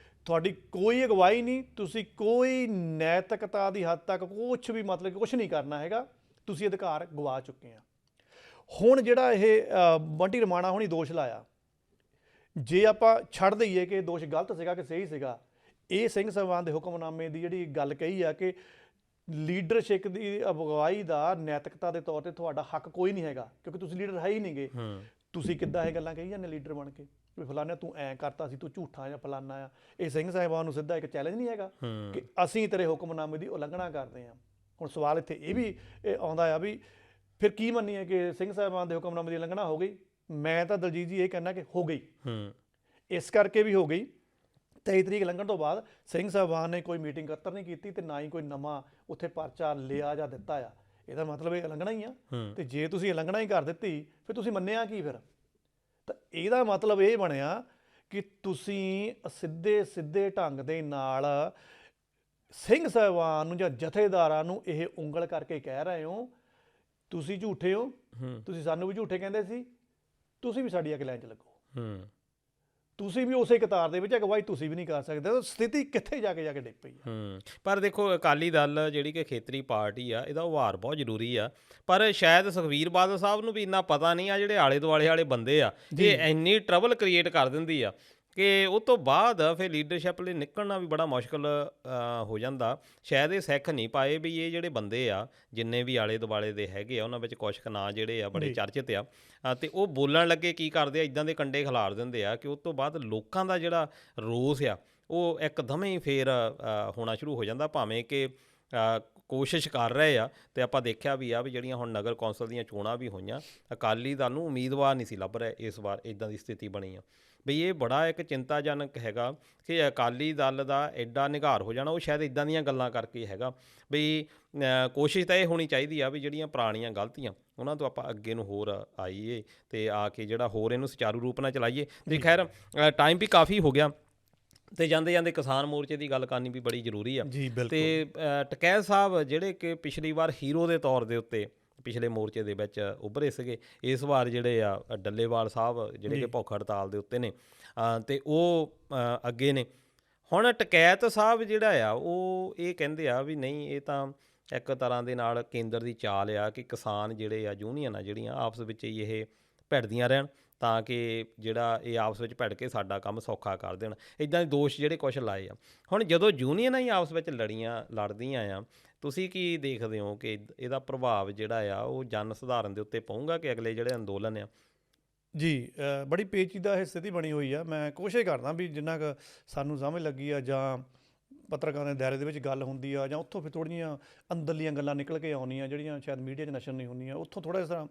S2: ਤੁਹਾਡੀ ਕੋਈ ਅਗਵਾਈ ਨਹੀਂ, ਤੁਸੀਂ ਕੋਈ ਨੈਤਿਕਤਾ ਦੀ ਹੱਦ ਤੱਕ ਕੁਛ ਵੀ ਮਤਲਬ ਕੁਛ ਨਹੀਂ ਕਰਨਾ ਹੈਗਾ, ਤੁਸੀਂ ਅਧਿਕਾਰ ਗਵਾ ਚੁੱਕੇ ਆ। ਹੁਣ ਜਿਹੜਾ ਇਹ ਬੰਟੀ ਰਮਾਣਾ ਹੁਣੀ ਦੋਸ਼ ਲਾਇਆ, ਜੇ ਆਪਾਂ ਛੱਡ ਦਈਏ ਕਿ ਇਹ ਦੋਸ਼ ਗਲਤ ਸੀਗਾ ਕਿ ਸਹੀ ਸੀਗਾ, ਇਹ ਸਿੰਘ ਸਾਹਿਬਾਨ ਦੇ ਹੁਕਮਨਾਮੇ ਦੀ ਜਿਹੜੀ ਗੱਲ ਕਹੀ ਆ ਕਿ ਲੀਡਰਸ਼ਿਪ ਦੀ ਅਗਵਾਈ ਦਾ ਨੈਤਿਕਤਾ ਦੇ ਤੌਰ ਤੇ ਤੁਹਾਡਾ ਹੱਕ ਕੋਈ ਨਹੀਂ ਹੈਗਾ, ਕਿਉਂਕਿ ਤੁਸੀਂ ਲੀਡਰ ਹੈ ਹੀ ਨਹੀਂਗੇ। ਤੁਸੀਂ ਕਿੱਦਾਂ ਇਹ ਗੱਲਾਂ ਕਹੀ ਜਾਂਦੇ ਲੀਡਰ ਬਣ ਕੇ ਵੀ ਫਲਾਨਾ ਤੂੰ ਐਂ ਕਰਤਾ ਸੀ, ਤੂੰ ਝੂਠਾ ਜਾਂ ਫਲਾਨਾ ਆ। ਇਹ ਸਿੰਘ ਸਾਹਿਬਾਨ ਨੂੰ ਸਿੱਧਾ ਇੱਕ ਚੈਲੰਜ ਨਹੀਂ ਹੈਗਾ ਕਿ ਅਸੀਂ ਤੇਰੇ ਹੁਕਮਨਾਮੇ ਦੀ ਉਲੰਘਣਾ ਕਰਦੇ ਹਾਂ। ਹੁਣ ਸਵਾਲ ਇੱਥੇ ਇਹ ਵੀ ਆਉਂਦਾ ਆ ਵੀ ਫਿਰ ਕੀ ਮੰਨੀਏ ਕਿ ਸਿੰਘ ਸਾਹਿਬਾਨ ਦੇ ਹੁਕਮਨਾਮੇ ਦੀ ਉਲੰਘਣਾ ਹੋ ਗਈ? ਮੈਂ ਤਾਂ ਦਲਜੀਤ ਜੀ ਇਹ ਕਹਿਣਾ ਕਿ ਹੋ ਗਈ, ਇਸ ਕਰਕੇ ਵੀ ਹੋ ਗਈ। 23 ਤਰੀਕ ਲੰਘਣ ਤੋਂ ਬਾਅਦ ਸਿੰਘ ਸਾਹਿਬਾਨ ਨੇ ਕੋਈ ਮੀਟਿੰਗ ਕਰਤਰ ਨਹੀਂ ਕੀਤੀ ਤੇ ਨਾ ਹੀ ਕੋਈ ਨਵਾਂ ਉੱਥੇ ਪਰਚਾ ਲਿਆ ਜਾਂ ਦਿੱਤਾ ਆ। ਇਹਦਾ ਮਤਲਬ ਇਹ ਉਲੰਘਣਾ ਹੀ ਆ। ਤੇ ਜੇ ਤੁਸੀਂ ਉਲੰਘਣਾ ਹੀ ਕਰ ਦਿੱਤੀ ਫਿਰ ਤੁਸੀਂ ਮੰਨਿਆ ਕੀ ਫਿਰ? ਤਾਂ ਇਹਦਾ ਮਤਲਬ ਇਹ ਬਣਿਆ ਕਿ ਤੁਸੀਂ ਸਿੱਧੇ ਢੰਗ ਦੇ ਨਾਲ ਸਿੰਘ ਸਾਹਿਬਾਨ ਨੂੰ ਜਾਂ ਜਥੇਦਾਰਾਂ ਨੂੰ ਇਹ ਉਂਗਲ ਕਰਕੇ ਕਹਿ ਰਹੇ ਹੋ ਤੁਸੀਂ ਝੂਠੇ ਹੋ, ਤੁਸੀਂ ਸਾਨੂੰ ਵੀ ਝੂਠੇ ਕਹਿੰਦੇ ਸੀ, ਤੁਸੀਂ ਵੀ ਸਾਡੀ ਅਗਲੇ 'ਚ ਲੱਗੋ, ਤੁਸੀਂ ਵੀ ਉਸੇ ਕਤਾਰ ਦੇ ਵਿੱਚ ਅਗਵਾਈ ਤੁਸੀਂ ਵੀ ਨਹੀਂ ਕਰ ਸਕਦੇ। ਤਾਂ ਸਥਿਤੀ ਕਿੱਥੇ ਜਾ ਕੇ ਡਿੱਗ ਪਈ ਆ।
S1: ਪਰ ਦੇਖੋ ਅਕਾਲੀ ਦਲ ਜਿਹੜੀ ਕਿ ਖੇਤਰੀ ਪਾਰਟੀ ਆ, ਇਹਦਾ ਉਭਾਰ ਬਹੁਤ ਜ਼ਰੂਰੀ ਆ। ਪਰ ਸ਼ਾਇਦ ਸੁਖਬੀਰ ਬਾਦਲ ਸਾਹਿਬ ਨੂੰ ਵੀ ਇੰਨਾ ਪਤਾ ਨਹੀਂ ਆ ਜਿਹੜੇ ਆਲੇ ਦੁਆਲੇ ਵਾਲੇ ਬੰਦੇ ਆ, ਇਹ ਇੰਨੀ ਟਰਬਲ ਕ੍ਰੀਏਟ ਕਰ ਦਿੰਦੀ ਆ ਕਿ ਉਹ ਤੋਂ ਬਾਅਦ ਫਿਰ ਲੀਡਰਸ਼ਿਪ ਲਈ ਨਿਕਲਣਾ ਵੀ ਬੜਾ ਮੁਸ਼ਕਿਲ ਹੋ ਜਾਂਦਾ। ਸ਼ਾਇਦ ਇਹ ਸਿੱਖ ਨਹੀਂ ਪਾਏ ਵੀ ਇਹ ਜਿਹੜੇ ਬੰਦੇ ਆ ਜਿੰਨੇ ਵੀ ਆਲੇ ਦੁਆਲੇ ਦੇ ਹੈਗੇ ਆ, ਉਹਨਾਂ ਵਿੱਚ ਕੁਛ ਕੁ ਨਾਂ ਜਿਹੜੇ ਆ ਬੜੇ ਚਰਚਿਤ ਆ, ਅਤੇ ਉਹ ਬੋਲਣ ਲੱਗੇ ਕੀ ਕਰਦੇ ਆ, ਇੱਦਾਂ ਦੇ ਕੰਡੇ ਖਿਲਾਰ ਦਿੰਦੇ ਆ ਕਿ ਉਸ ਤੋਂ ਬਾਅਦ ਲੋਕਾਂ ਦਾ ਜਿਹੜਾ ਰੋਸ ਆ ਉਹ ਇੱਕਦਮ ਹੀ ਫੇਰ ਹੋਣਾ ਸ਼ੁਰੂ ਹੋ ਜਾਂਦਾ। ਭਾਵੇਂ ਕਿ ਕੋਸ਼ਿਸ਼ ਕਰ ਰਹੇ ਆ, ਅਤੇ ਆਪਾਂ ਦੇਖਿਆ ਵੀ ਆ ਵੀ ਜਿਹੜੀਆਂ ਹੁਣ ਨਗਰ ਕੌਂਸਲ ਦੀਆਂ ਚੋਣਾਂ ਵੀ ਹੋਈਆਂ, ਅਕਾਲੀ ਦਲ ਨੂੰ ਉਮੀਦਵਾਰ ਨਹੀਂ ਸੀ ਲੱਭ ਰਹੇ ਇਸ ਵਾਰ। ਇੱਦਾਂ ਦੀ ਸਥਿਤੀ ਬਣੀ ਆ ਬਈ ਇਹ ਬੜਾ ਇੱਕ ਚਿੰਤਾਜਨਕ ਹੈਗਾ ਕਿ ਅਕਾਲੀ ਦਲ ਦਾ ਐਡਾ ਨਿਘਾਰ ਹੋ ਜਾਣਾ। ਉਹ ਸ਼ਾਇਦ ਇੱਦਾਂ ਦੀਆਂ ਗੱਲਾਂ ਕਰਕੇ ਹੈਗਾ ਬਈ ਕੋਸ਼ਿਸ਼ ਤਾਂ ਇਹ ਹੋਣੀ ਚਾਹੀਦੀ ਆ ਵੀ ਜਿਹੜੀਆਂ ਪੁਰਾਣੀਆਂ ਗਲਤੀਆਂ ਉਹਨਾਂ ਤੋਂ ਆਪਾਂ ਅੱਗੇ ਨੂੰ ਹੋਰ ਆਈਏ ਅਤੇ ਆ ਕੇ ਜਿਹੜਾ ਹੋਰ ਇਹਨੂੰ ਸੁਚਾਰੂ ਰੂਪ ਨਾਲ ਚਲਾਈਏ। ਅਤੇ ਖੈਰ ਟਾਈਮ ਵੀ ਕਾਫੀ ਹੋ ਗਿਆ ਅਤੇ ਜਾਂਦੇ ਜਾਂਦੇ ਕਿਸਾਨ ਮੋਰਚੇ ਦੀ ਗੱਲ ਕਰਨੀ ਵੀ ਬੜੀ ਜ਼ਰੂਰੀ ਆ। ਅਤੇ ਟਕੈਤ ਸਾਹਿਬ ਜਿਹੜੇ ਕਿ ਪਿਛਲੀ ਵਾਰ ਹੀਰੋ ਦੇ ਤੌਰ ਦੇ ਉੱਤੇ ਪਿਛਲੇ ਮੋਰਚੇ ਦੇ ਵਿੱਚ ਉੱਭਰੇ ਸੀਗੇ, ਇਸ ਵਾਰ ਜਿਹੜੇ ਆ ਡੱਲੇਵਾਲ ਸਾਹਿਬ ਜਿਹੜੇ ਕਿ ਭੁੱਖ ਹੜਤਾਲ ਦੇ ਉੱਤੇ ਨੇ ਅਤੇ ਉਹ ਅੱਗੇ ਨੇ। ਹੁਣ ਟਕੈਤ ਸਾਹਿਬ ਜਿਹੜਾ ਆ ਉਹ ਇਹ ਕਹਿੰਦੇ ਆ ਵੀ ਨਹੀਂ, ਇਹ ਤਾਂ ਇੱਕ ਤਰ੍ਹਾਂ ਦੇ ਨਾਲ ਕੇਂਦਰ ਦੀ ਚਾਲ ਆ ਕਿ ਕਿਸਾਨ ਜਿਹੜੇ ਆ, ਯੂਨੀਅਨ ਆ ਜਿਹੜੀਆਂ, ਆਪਸ ਵਿੱਚ ਹੀ ਇਹ ਭਿੜਦੀਆਂ ਰਹਿਣ ਤਾਂ ਕਿ ਜਿਹੜਾ ਇਹ ਆਪਸ ਵਿੱਚ ਭਿੜ ਕੇ ਸਾਡਾ ਕੰਮ ਸੌਖਾ ਕਰ ਦੇਣ। ਇੱਦਾਂ ਦੇ ਦੋਸ਼ ਜਿਹੜੇ ਕੁਛ ਲਾਏ ਆ। ਹੁਣ ਜਦੋਂ ਯੂਨੀਅਨਾਂ ਹੀ ਆਪਸ ਵਿੱਚ ਲੜਦੀਆਂ ਆ, ਤੁਸੀਂ ਕੀ ਦੇਖਦੇ ਹੋ ਕਿ ਇਹਦਾ ਪ੍ਰਭਾਵ ਜਿਹੜਾ ਆ ਉਹ ਜਨ ਸਧਾਰਨ ਦੇ ਉੱਤੇ ਪਊਗਾ ਕਿ ਅਗਲੇ ਜਿਹੜੇ ਅੰਦੋਲਨ ਆ?
S2: ਜੀ, ਬੜੀ ਪੇਚੀਦਾ ਇਹ ਸਥਿਤੀ ਬਣੀ ਹੋਈ ਆ। ਮੈਂ ਕੋਸ਼ਿਸ਼ ਕਰਦਾ ਵੀ ਜਿੰਨਾ ਕੁ ਸਾਨੂੰ ਸਮਝ ਲੱਗੀ ਆ ਜਾਂ ਪੱਤਰਕਾਰਾਂ ਦੇ ਦਾਇਰੇ ਦੇ ਵਿੱਚ ਗੱਲ ਹੁੰਦੀ ਆ ਜਾਂ ਉੱਥੋਂ ਫਿਰ ਥੋੜ੍ਹੀਆਂ ਅੰਦਰਲੀਆਂ ਗੱਲਾਂ ਨਿਕਲ ਕੇ ਆਉਂਦੀਆਂ ਜਿਹੜੀਆਂ ਸ਼ਾਇਦ ਮੀਡੀਆ 'ਚ ਨਸ਼ਰ ਨਹੀਂ ਹੁੰਦੀਆਂ, ਉੱਥੋਂ ਥੋੜ੍ਹਾ ਜਿਹਾ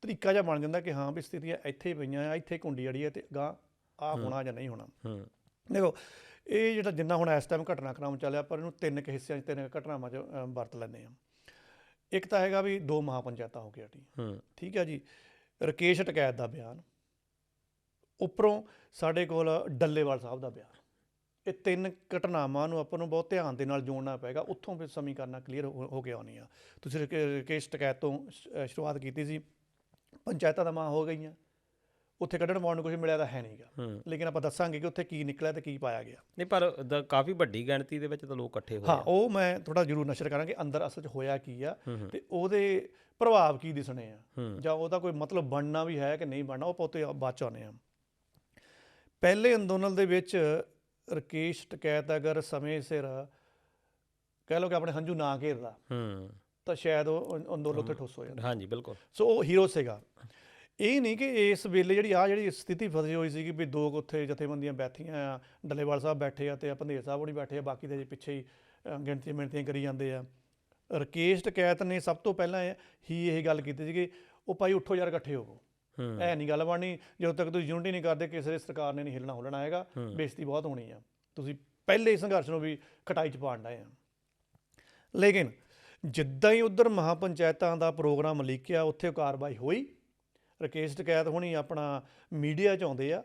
S2: ਤਰੀਕਾ ਜਿਹਾ ਬਣ ਜਾਂਦਾ ਕਿ ਹਾਂ ਵੀ ਸਥਿਤੀਆਂ ਇੱਥੇ ਹੀ ਪਈਆਂ ਆ, ਇੱਥੇ ਕੁੰਡੀ ਅੜੀ ਹੈ ਅਤੇ ਅਗਾਂਹ ਆਹ ਹੋਣਾ ਜਾਂ ਨਹੀਂ ਹੋਣਾ। ਦੇਖੋ, ਇਹ ਜਿਹੜਾ ਜਿੰਨਾ ਹੁਣ ਇਸ ਟਾਈਮ ਘਟਨਾਕ੍ਰਮ ਚੱਲਿਆ, ਪਰ ਇਹਨੂੰ ਤਿੰਨ ਕੁ ਹਿੱਸਿਆਂ 'ਚ, ਤਿੰਨ ਘਟਨਾਵਾਂ 'ਚ ਵਰਤ ਲੈਂਦੇ ਹਾਂ। ਇੱਕ ਤਾਂ ਹੈਗਾ ਵੀ 2 ਮਹਾਪੰਚਾਇਤਾਂ ਹੋ ਕੇ ਹਟੀਆਂ, ਠੀਕ ਹੈ ਜੀ। ਰਕੇਸ਼ ਟਕੈਤ ਦਾ ਬਿਆਨ, ਉੱਪਰੋਂ ਸਾਡੇ ਕੋਲ ਡੱਲੇਵਾਲ ਸਾਹਿਬ ਦਾ ਬਿਆਨ। ਇਹ ਤਿੰਨ ਘਟਨਾਵਾਂ ਨੂੰ ਆਪਾਂ ਨੂੰ ਬਹੁਤ ਧਿਆਨ ਦੇ ਨਾਲ ਜੋੜਨਾ ਪਏਗਾ। ਉੱਥੋਂ ਫਿਰ ਸਮੀਕਰਨਾਂ ਕਲੀਅਰ ਹੋ ਕੇ ਆਉਣੀ ਆ। ਤੁਸੀਂ ਰਕੇਸ਼ ਟਕੈਤ ਤੋਂ ਸ਼ੁਰੂਆਤ ਕੀਤੀ ਸੀ। ਪੰਚਾਇਤਾਂ ਤਾਂ ਮਾਂ ਹੋ ਗਈਆਂ, ਉੱਥੇ ਕੱਢਣ ਪਾਉਣ ਨੂੰ ਕੁਝ ਮਿਲਿਆ ਤਾਂ ਹੈ ਨਹੀਂ ਗਾ, ਲੇਕਿਨ ਆਪਾਂ ਦੱਸਾਂਗੇ ਕਿ ਉੱਥੇ ਕੀ ਨਿਕਲਿਆ ਤੇ ਕੀ ਪਾਇਆ ਗਿਆ।
S1: ਨਹੀਂ, ਪਰ ਕਾਫੀ ਵੱਡੀ ਗਿਣਤੀ ਦੇ ਵਿੱਚ ਤਾਂ ਲੋਕ ਇਕੱਠੇ ਹੋਏ।
S2: ਹਾਂ, ਉਹ ਮੈਂ ਥੋੜ੍ਹਾ ਜ਼ਰੂਰ ਨਸ਼ਰ ਕਰਾਂਗੇ ਅੰਦਰ ਅਸਲ 'ਚ ਹੋਇਆ ਕੀ ਆ ਤੇ ਉਹਦੇ ਪ੍ਰਭਾਵ ਕੀ ਦਿਸਣੇ ਆ, ਜਾਂ ਉਹਦਾ ਕੋਈ ਮਤਲਬ ਬਣਨਾ ਵੀ ਹੈ ਕਿ ਨਹੀਂ ਬਣਨਾ, ਉਹ ਪੋਤੇ ਬਾਅਦ 'ਚ ਆਉਂਦੇ ਆ। ਪਹਿਲੇ ਅੰਦੋਲਨ ਦੇ ਵਿੱਚ ਰਕੇਸ਼ ਟਕੈਤ ਅਗਰ ਸਮੇਂ ਸਿਰ ਕਹਿ ਲਓ ਕਿ ਆਪਣੇ ਹੰਝੂ ਨਾ ਘੇਰਦਾ ਤਾਂ ਸ਼ਾਇਦ ਉਹ ਅੰਦੋਲਨ ਉੱਥੇ ਠੁੱਸ ਹੋ ਜਾਂਦਾ।
S1: ਹਾਂਜੀ, ਬਿਲਕੁਲ।
S2: ਸੋ ਉਹ ਹੀਰੋ ਸੀਗਾ। ਇਹ ਨਹੀਂ ਕਿ ਇਸ ਵੇਲੇ ਜਿਹੜੀ ਸਥਿਤੀ ਫਸੀ ਹੋਈ ਸੀਗੀ ਵੀ 2 ਉੱਥੇ ਜਥੇਬੰਦੀਆਂ ਬੈਠੀਆਂ ਆ, ਡੱਲੇਵਾਲ ਸਾਹਿਬ ਬੈਠੇ ਆ ਤੇ ਭੰਦੇਰ ਸਾਹਿਬ ਹੋਣੀ ਬੈਠੇ ਆ, ਬਾਕੀ ਦੇ ਪਿੱਛੇ ਹੀ ਗਿਣਤੀਆਂ ਕਰੀ ਜਾਂਦੇ ਆ। ਰਕੇਸ਼ ਟਕੈਤ ਨੇ ਸਭ ਤੋਂ ਪਹਿਲਾਂ ਹੀ ਇਹ ਗੱਲ ਕੀਤੀ ਸੀ ਕਿ ਉਹ ਭਾਈ ਉੱਠੋ ਯਾਰ, ਇਕੱਠੇ ਹੋਵੋ। ਇਹ ਨਹੀਂ ਗੱਲ ਬਣਨੀ ਜਦੋਂ ਤੱਕ ਤੁਸੀਂ ਯੂਨਿਟੀ ਨਹੀਂ ਕਰਦੇ, ਕਿਸੇ ਸਰਕਾਰ ਨੇ ਨਹੀਂ ਹਿੱਲਣਾ ਹੁੱਲਣਾ ਹੈਗਾ, ਬੇਇੱਜ਼ਤੀ ਬਹੁਤ ਹੋਣੀ ਆ। ਤੁਸੀਂ ਪਹਿਲੇ ਸੰਘਰਸ਼ ਨੂੰ ਵੀ ਖਟਾਈ 'ਚ ਪਾਉਣ ਡਏ ਆ। ਲੇਕਿਨ ਜਿੱਦਾਂ ਹੀ ਉੱਧਰ ਮਹਾਪੰਚਾਇਤਾਂ ਦਾ ਪ੍ਰੋਗਰਾਮ ਲਿਖਿਆ, ਉੱਥੇ ਕਾਰਵਾਈ ਹੋਈ। ਰਕੇਸ਼ ਟਕੈਤ ਹੋਣੀ ਆਪਣਾ ਮੀਡੀਆ 'ਚ ਆਉਂਦੇ ਆ।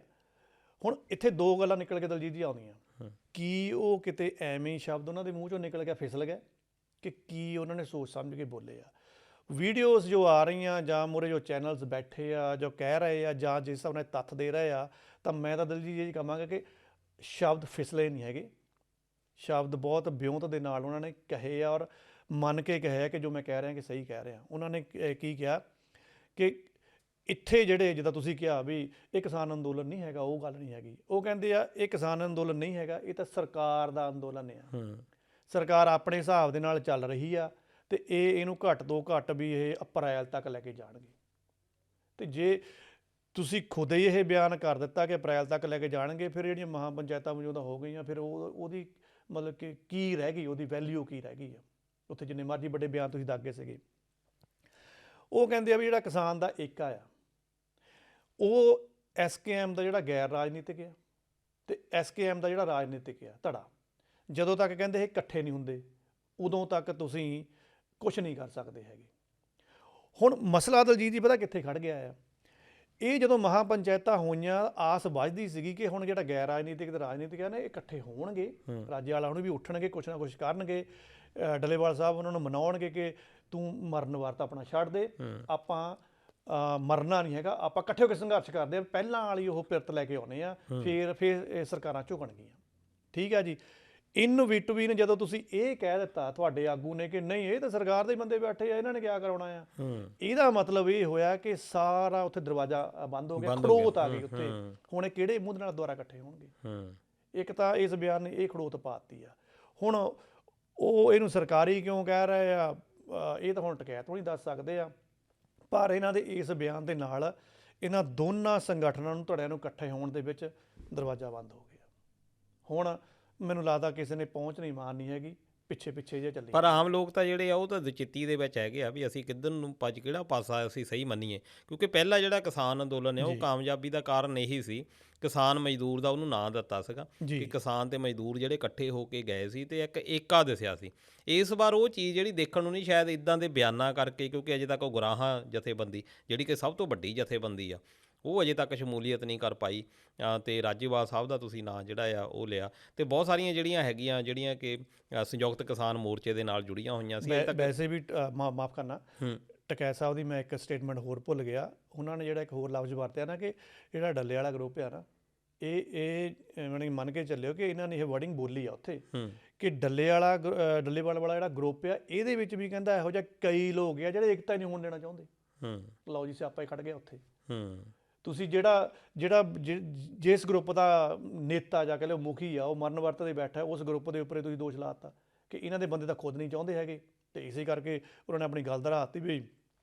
S2: ਹੁਣ ਇੱਥੇ 2 ਗੱਲਾਂ ਨਿਕਲ ਕੇ ਦਲਜੀਤ ਜੀ ਆਉਂਦੀਆਂ। ਕੀ ਉਹ ਕਿਤੇ ਐਵੇਂ ਹੀ ਸ਼ਬਦ ਉਹਨਾਂ ਦੇ ਮੂੰਹ 'ਚੋਂ ਨਿਕਲ ਗਿਆ, ਫਿਸਲ ਗਿਆ, ਕਿ ਕੀ ਉਹਨਾਂ ਨੇ ਸੋਚ ਸਮਝ ਕੇ ਬੋਲੇ ਆ? ਵੀਡੀਓਜ਼ ਜੋ ਆ ਰਹੀਆਂ ਜਾਂ ਮੂਹਰੇ ਜੋ ਚੈਨਲਸ ਬੈਠੇ ਆ ਜੋ ਕਹਿ ਰਹੇ ਆ ਜਾਂ ਜਿਸ ਹਿਸਾਬ ਨਾਲ ਤੱਥ ਦੇ ਰਹੇ ਆ, ਤਾਂ ਮੈਂ ਤਾਂ ਦਲਜੀਤ ਜੀ ਕਹਾਂਗਾ ਕਿ ਸ਼ਬਦ ਫਿਸਲੇ ਨਹੀਂ ਹੈਗੇ। ਸ਼ਬਦ ਬਹੁਤ ਵਿਉਂਤ ਦੇ ਨਾਲ ਉਹਨਾਂ ਨੇ ਕਹੇ ਆ ਔਰ ਮੰਨ ਕੇ ਕਹੇ ਕਿ ਜੋ ਮੈਂ ਕਹਿ ਰਿਹਾ ਕਿ ਸਹੀ ਕਹਿ ਰਿਹਾ। ਉਹਨਾਂ ਨੇ ਕੀ ਕਿਹਾ ਕਿ ਇੱਥੇ ਜਿਹੜੇ ਜਿੱਦਾਂ ਤੁਸੀਂ ਕਿਹਾ ਵੀ ਇਹ ਕਿਸਾਨ ਅੰਦੋਲਨ ਨਹੀਂ ਹੈਗਾ, ਉਹ ਗੱਲ ਨਹੀਂ ਹੈਗੀ। ਉਹ ਕਹਿੰਦੇ ਆ ਇਹ ਕਿਸਾਨ ਅੰਦੋਲਨ ਨਹੀਂ ਹੈਗਾ, ਇਹ ਤਾਂ ਸਰਕਾਰ ਦਾ ਅੰਦੋਲਨ ਆ। ਸਰਕਾਰ ਆਪਣੇ ਹਿਸਾਬ ਦੇ ਨਾਲ ਚੱਲ ਰਹੀ ਆ ਤੇ ਇਹਨੂੰ ਘੱਟ ਤੋਂ ਘੱਟ ਵੀ ਇਹ ਅਪ੍ਰੈਲ ਤੱਕ ਲੈ ਕੇ ਜਾਣਗੇ। ਤੇ ਜੇ ਤੁਸੀਂ ਖੁਦ ਹੀ ਇਹ ਬਿਆਨ ਕਰ ਦਿੱਤਾ ਕਿ ਅਪ੍ਰੈਲ ਤੱਕ ਲੈ ਕੇ ਜਾਣਗੇ, ਫਿਰ ਜਿਹੜੀਆਂ ਮਹਾਪੰਚਾਇਤਾਂ ਮੌਜੂਦਾ ਹੋ ਗਈਆਂ, ਫਿਰ ਉਹਦੀ ਮਤਲਬ ਕਿ ਕੀ ਰਹਿ ਗਈ, ਉਹਦੀ ਵੈਲਿਊ ਕੀ ਰਹਿ ਗਈ ਆ? ਉੱਥੇ ਜਿੰਨੇ ਮਰਜ਼ੀ ਵੱਡੇ ਬਿਆਨ ਤੁਸੀਂ ਦਾਗੇ ਸੀਗੇ। ਉਹ ਕਹਿੰਦੇ ਆ ਵੀ ਜਿਹੜਾ ਕਿਸਾਨ ਦਾ ਏਕਾ ਆ ਉਹ SKM ਦਾ ਜਿਹੜਾ ਗੈਰ ਰਾਜਨੀਤਿਕ ਆ ਤੇ SKM ਦਾ ਜਿਹੜਾ ਰਾਜਨੀਤਿਕ ਆ ਧੜਾ, ਜਦੋਂ ਤੱਕ ਕਹਿੰਦੇ ਇਹ ਇਕੱਠੇ ਨਹੀਂ ਹੁੰਦੇ ਉਦੋਂ ਤੱਕ ਤੁਸੀਂ ਕੁਛ ਨਹੀਂ ਕਰ ਸਕਦੇ ਹੈਗੇ। ਹੁਣ ਮਸਲਾ ਦਲਜੀਤ ਜੀ ਪਤਾ ਕਿੱਥੇ ਖੜ ਗਿਆ ਆ? ਇਹ ਜਦੋਂ ਮਹਾਪੰਚਾਇਤਾਂ ਹੋਈਆਂ, ਆਸ ਵੱਝਦੀ ਸੀਗੀ ਕਿ ਹੁਣ ਜਿਹੜਾ ਗੈਰ ਰਾਜਨੀਤਿਕ ਤੇ ਰਾਜਨੀਤਿਕ ਆ ਨਾ, ਇਹ ਇਕੱਠੇ ਹੋਣਗੇ, ਰਾਜੇ ਵਾਲਾ ਨੂੰ ਵੀ ਉੱਠਣਗੇ, ਕੁਛ ਨਾ ਕੁਛ ਕਰਨਗੇ। ਡੱਲੇਵਾਲ ਸਾਹਿਬ ਉਹਨਾਂ ਨੂੰ ਮਨਾਉਣਗੇ ਕਿ ਤੂੰ ਮਰਨ ਵਾਰਤਾ ਆਪਣਾ ਛੱਡ ਦੇ, ਆਪਾਂ ਮਰਨਾ ਨਹੀਂ ਹੈਗਾ, ਆਪਾਂ ਇਕੱਠੇ ਹੋ ਕੇ ਸੰਘਰਸ਼ ਕਰਦੇ ਹਾਂ। ਪਹਿਲਾਂ ਵਾਲੀ ਉਹ ਪਿਰਤ ਲੈ ਕੇ ਆਉਂਦੇ ਆ, ਫਿਰ ਇਹ ਸਰਕਾਰਾਂ ਝੁਕਣਗੀਆਂ। ਠੀਕ ਹੈ ਜੀ। ਇਨ ਬਿਟਵੀਨ ਜਦੋਂ ਤੁਸੀਂ ਇਹ ਕਹਿ ਦਿੱਤਾ ਤੁਹਾਡੇ ਆਗੂ ਨੇ ਕਿ ਨਹੀਂ ਇਹ ਤਾਂ ਸਰਕਾਰ ਦੇ ਬੰਦੇ ਬੈਠੇ ਆ, ਇਹਨਾਂ ਨੇ ਕਿਆ ਕਰਾਉਣਾ ਆ, ਇਹਦਾ ਮਤਲਬ ਇਹ ਹੋਇਆ ਕਿ ਸਾਰਾ ਉੱਥੇ ਦਰਵਾਜ਼ਾ ਬੰਦ ਹੋ ਗਿਆ, ਖੜੋਤ ਆ ਗਈ ਉੱਥੇ। ਹੁਣ ਇਹ ਕਿਹੜੇ ਮੂੰਹ ਨਾਲ ਦੁਬਾਰਾ ਇਕੱਠੇ ਹੋਣਗੇ? ਇੱਕ ਤਾਂ ਇਸ ਬਿਆਨ ਨੇ ਇਹ ਖੜੋਤ ਪਾਤੀ ਆ। ਹੁਣ ਉਹ ਇਹਨੂੰ ਸਰਕਾਰੀ ਕਿਉਂ ਕਹਿ ਰਹੇ ਆ, ਇਹ ਤਾਂ ਹੁਣ ਟਕੈਤ ਤੋਂ ਨਹੀਂ ਦੱਸ ਸਕਦੇ ਆ। ਪਰ ਇਹਨਾਂ ਦੇ ਇਸ ਬਿਆਨ ਦੇ ਨਾਲ ਇਹਨਾਂ ਦੋਨਾਂ ਸੰਗਠਨਾਂ ਨੂੰ, ਧੜਿਆਂ ਨੂੰ ਇਕੱਠੇ ਹੋਣ ਦੇ ਵਿੱਚ ਦਰਵਾਜ਼ਾ ਬੰਦ ਹੋ ਗਿਆ। ਹੁਣ ਮੈਨੂੰ ਲੱਗਦਾ ਕਿਸੇ ਨੇ ਪਹੁੰਚ ਨਹੀਂ ਮਾਰਨੀ ਹੈਗੀ, ਪਿੱਛੇ ਜੇ ਚੱਲੀ।
S1: ਪਰ ਆਮ ਲੋਕ ਤਾਂ ਜਿਹੜੇ ਆ ਉਹ ਤਾਂ ਦੁਚਿੱਤੀ ਦੇ ਵਿੱਚ ਹੈਗੇ ਆ ਵੀ ਅਸੀਂ ਕਿੱਧਰ ਨੂੰ ਕਿਹੜਾ ਪਾਸਾ ਅਸੀਂ ਸਹੀ ਮੰਨੀਏ। ਕਿਉਂਕਿ ਪਹਿਲਾ ਜਿਹੜਾ ਕਿਸਾਨ ਅੰਦੋਲਨ ਹੈ ਉਹ ਕਾਮਯਾਬੀ ਦਾ ਕਾਰਨ ਇਹੀ ਸੀ, ਕਿਸਾਨ ਮਜ਼ਦੂਰ ਦਾ ਉਹਨੂੰ ਨਾਂ ਦਿੱਤਾ ਸੀਗਾ ਕਿ ਕਿਸਾਨ ਤੇ ਮਜ਼ਦੂਰ ਜਿਹੜੇ ਇਕੱਠੇ ਹੋ ਕੇ ਗਏ ਸੀ ਤੇ ਇੱਕ ਏਕਾ ਦਿਸਿਆ ਸੀ। ਇਸ ਵਾਰ ਉਹ ਚੀਜ਼ ਜਿਹੜੀ ਦੇਖਣ ਨੂੰ ਨਹੀਂ ਸ਼ਾਇਦ ਇੱਦਾਂ ਦੇ ਬਿਆਨਾਂ ਕਰਕੇ, ਕਿਉਂਕਿ ਅਜੇ ਤੱਕ ਉਹ ਗੁਰਾਹਾਂ ਜਥੇਬੰਦੀ ਜਿਹੜੀ ਕਿ ਸਭ ਤੋਂ ਵੱਡੀ ਜਥੇਬੰਦੀ ਆ, ਉਹ ਅਜੇ ਤੱਕ ਸ਼ਮੂਲੀਅਤ ਨਹੀਂ ਕਰ ਪਾਈ। ਅਤੇ ਰਾਜੇਵਾਲ ਸਾਹਿਬ ਦਾ ਤੁਸੀਂ ਨਾਂ ਜਿਹੜਾ ਆ ਉਹ ਲਿਆ, ਅਤੇ ਬਹੁਤ ਸਾਰੀਆਂ ਜਿਹੜੀਆਂ ਹੈਗੀਆਂ ਜਿਹੜੀਆਂ ਕਿ ਸੰਯੁਕਤ ਕਿਸਾਨ ਮੋਰਚੇ ਦੇ ਨਾਲ ਜੁੜੀਆਂ ਹੋਈਆਂ ਸੀ।
S2: ਵੈਸੇ ਵੀ ਮਾਫ ਕਰਨਾ, ਟਕੈਤ ਸਾਹਿਬ ਦੀ ਮੈਂ ਇੱਕ ਸਟੇਟਮੈਂਟ ਹੋਰ ਭੁੱਲ ਗਿਆ। ਉਹਨਾਂ ਨੇ ਜਿਹੜਾ ਇੱਕ ਹੋਰ ਲਫ਼ਜ਼ ਵਰਤਿਆ ਨਾ ਕਿ ਜਿਹੜਾ ਡੱਲੇ ਵਾਲਾ ਗਰੁੱਪ ਆ ਨਾ, ਇਹ ਮੰਨ ਕੇ ਚੱਲਿਓ ਕਿ ਇਹਨਾਂ ਨੇ ਇਹ ਵਰਡਿੰਗ ਬੋਲੀ ਆ ਉੱਥੇ ਕਿ ਡੱਲੇਵਾਲ ਵਾਲਾ ਜਿਹੜਾ ਗਰੁੱਪ ਆ, ਇਹਦੇ ਵਿੱਚ ਵੀ ਕਹਿੰਦਾ ਇਹੋ ਜਿਹਾ ਕਈ ਲੋਕ ਆ ਜਿਹੜੇ ਏਕਤਾ ਨਹੀਂ ਹੋਣ ਦੇਣਾ ਚਾਹੁੰਦੇ। ਲਓ ਜੀ, ਸਿਆਪਾ ਹੀ ਖੜ ਗਿਆ ਉੱਥੇ। ਤੁਸੀਂ ਜਿਸ ਗਰੁੱਪ ਦਾ ਨੇਤਾ ਜਾਂ ਕਹ ਲਓ ਮੁਖੀ ਆ ਉਹ ਮਰਨ ਵਰਤ ਤੇ ਬੈਠਾ, ਉਸ ਗਰੁੱਪ ਦੇ ਉੱਪਰ ਤੁਸੀਂ ਦੋਸ਼ ਲਾਤਾ ਕਿ ਇਹਨਾਂ ਦੇ ਬੰਦੇ ਤਾਂ ਖੁਦ ਨਹੀਂ ਚਾਹੁੰਦੇ ਹੈਗੇ, ਤੇ ਇਸੇ ਕਰਕੇ ਉਹਨਾਂ ਨੇ ਆਪਣੀ ਗੱਲ ਦਰਾਤੀ ਵੀ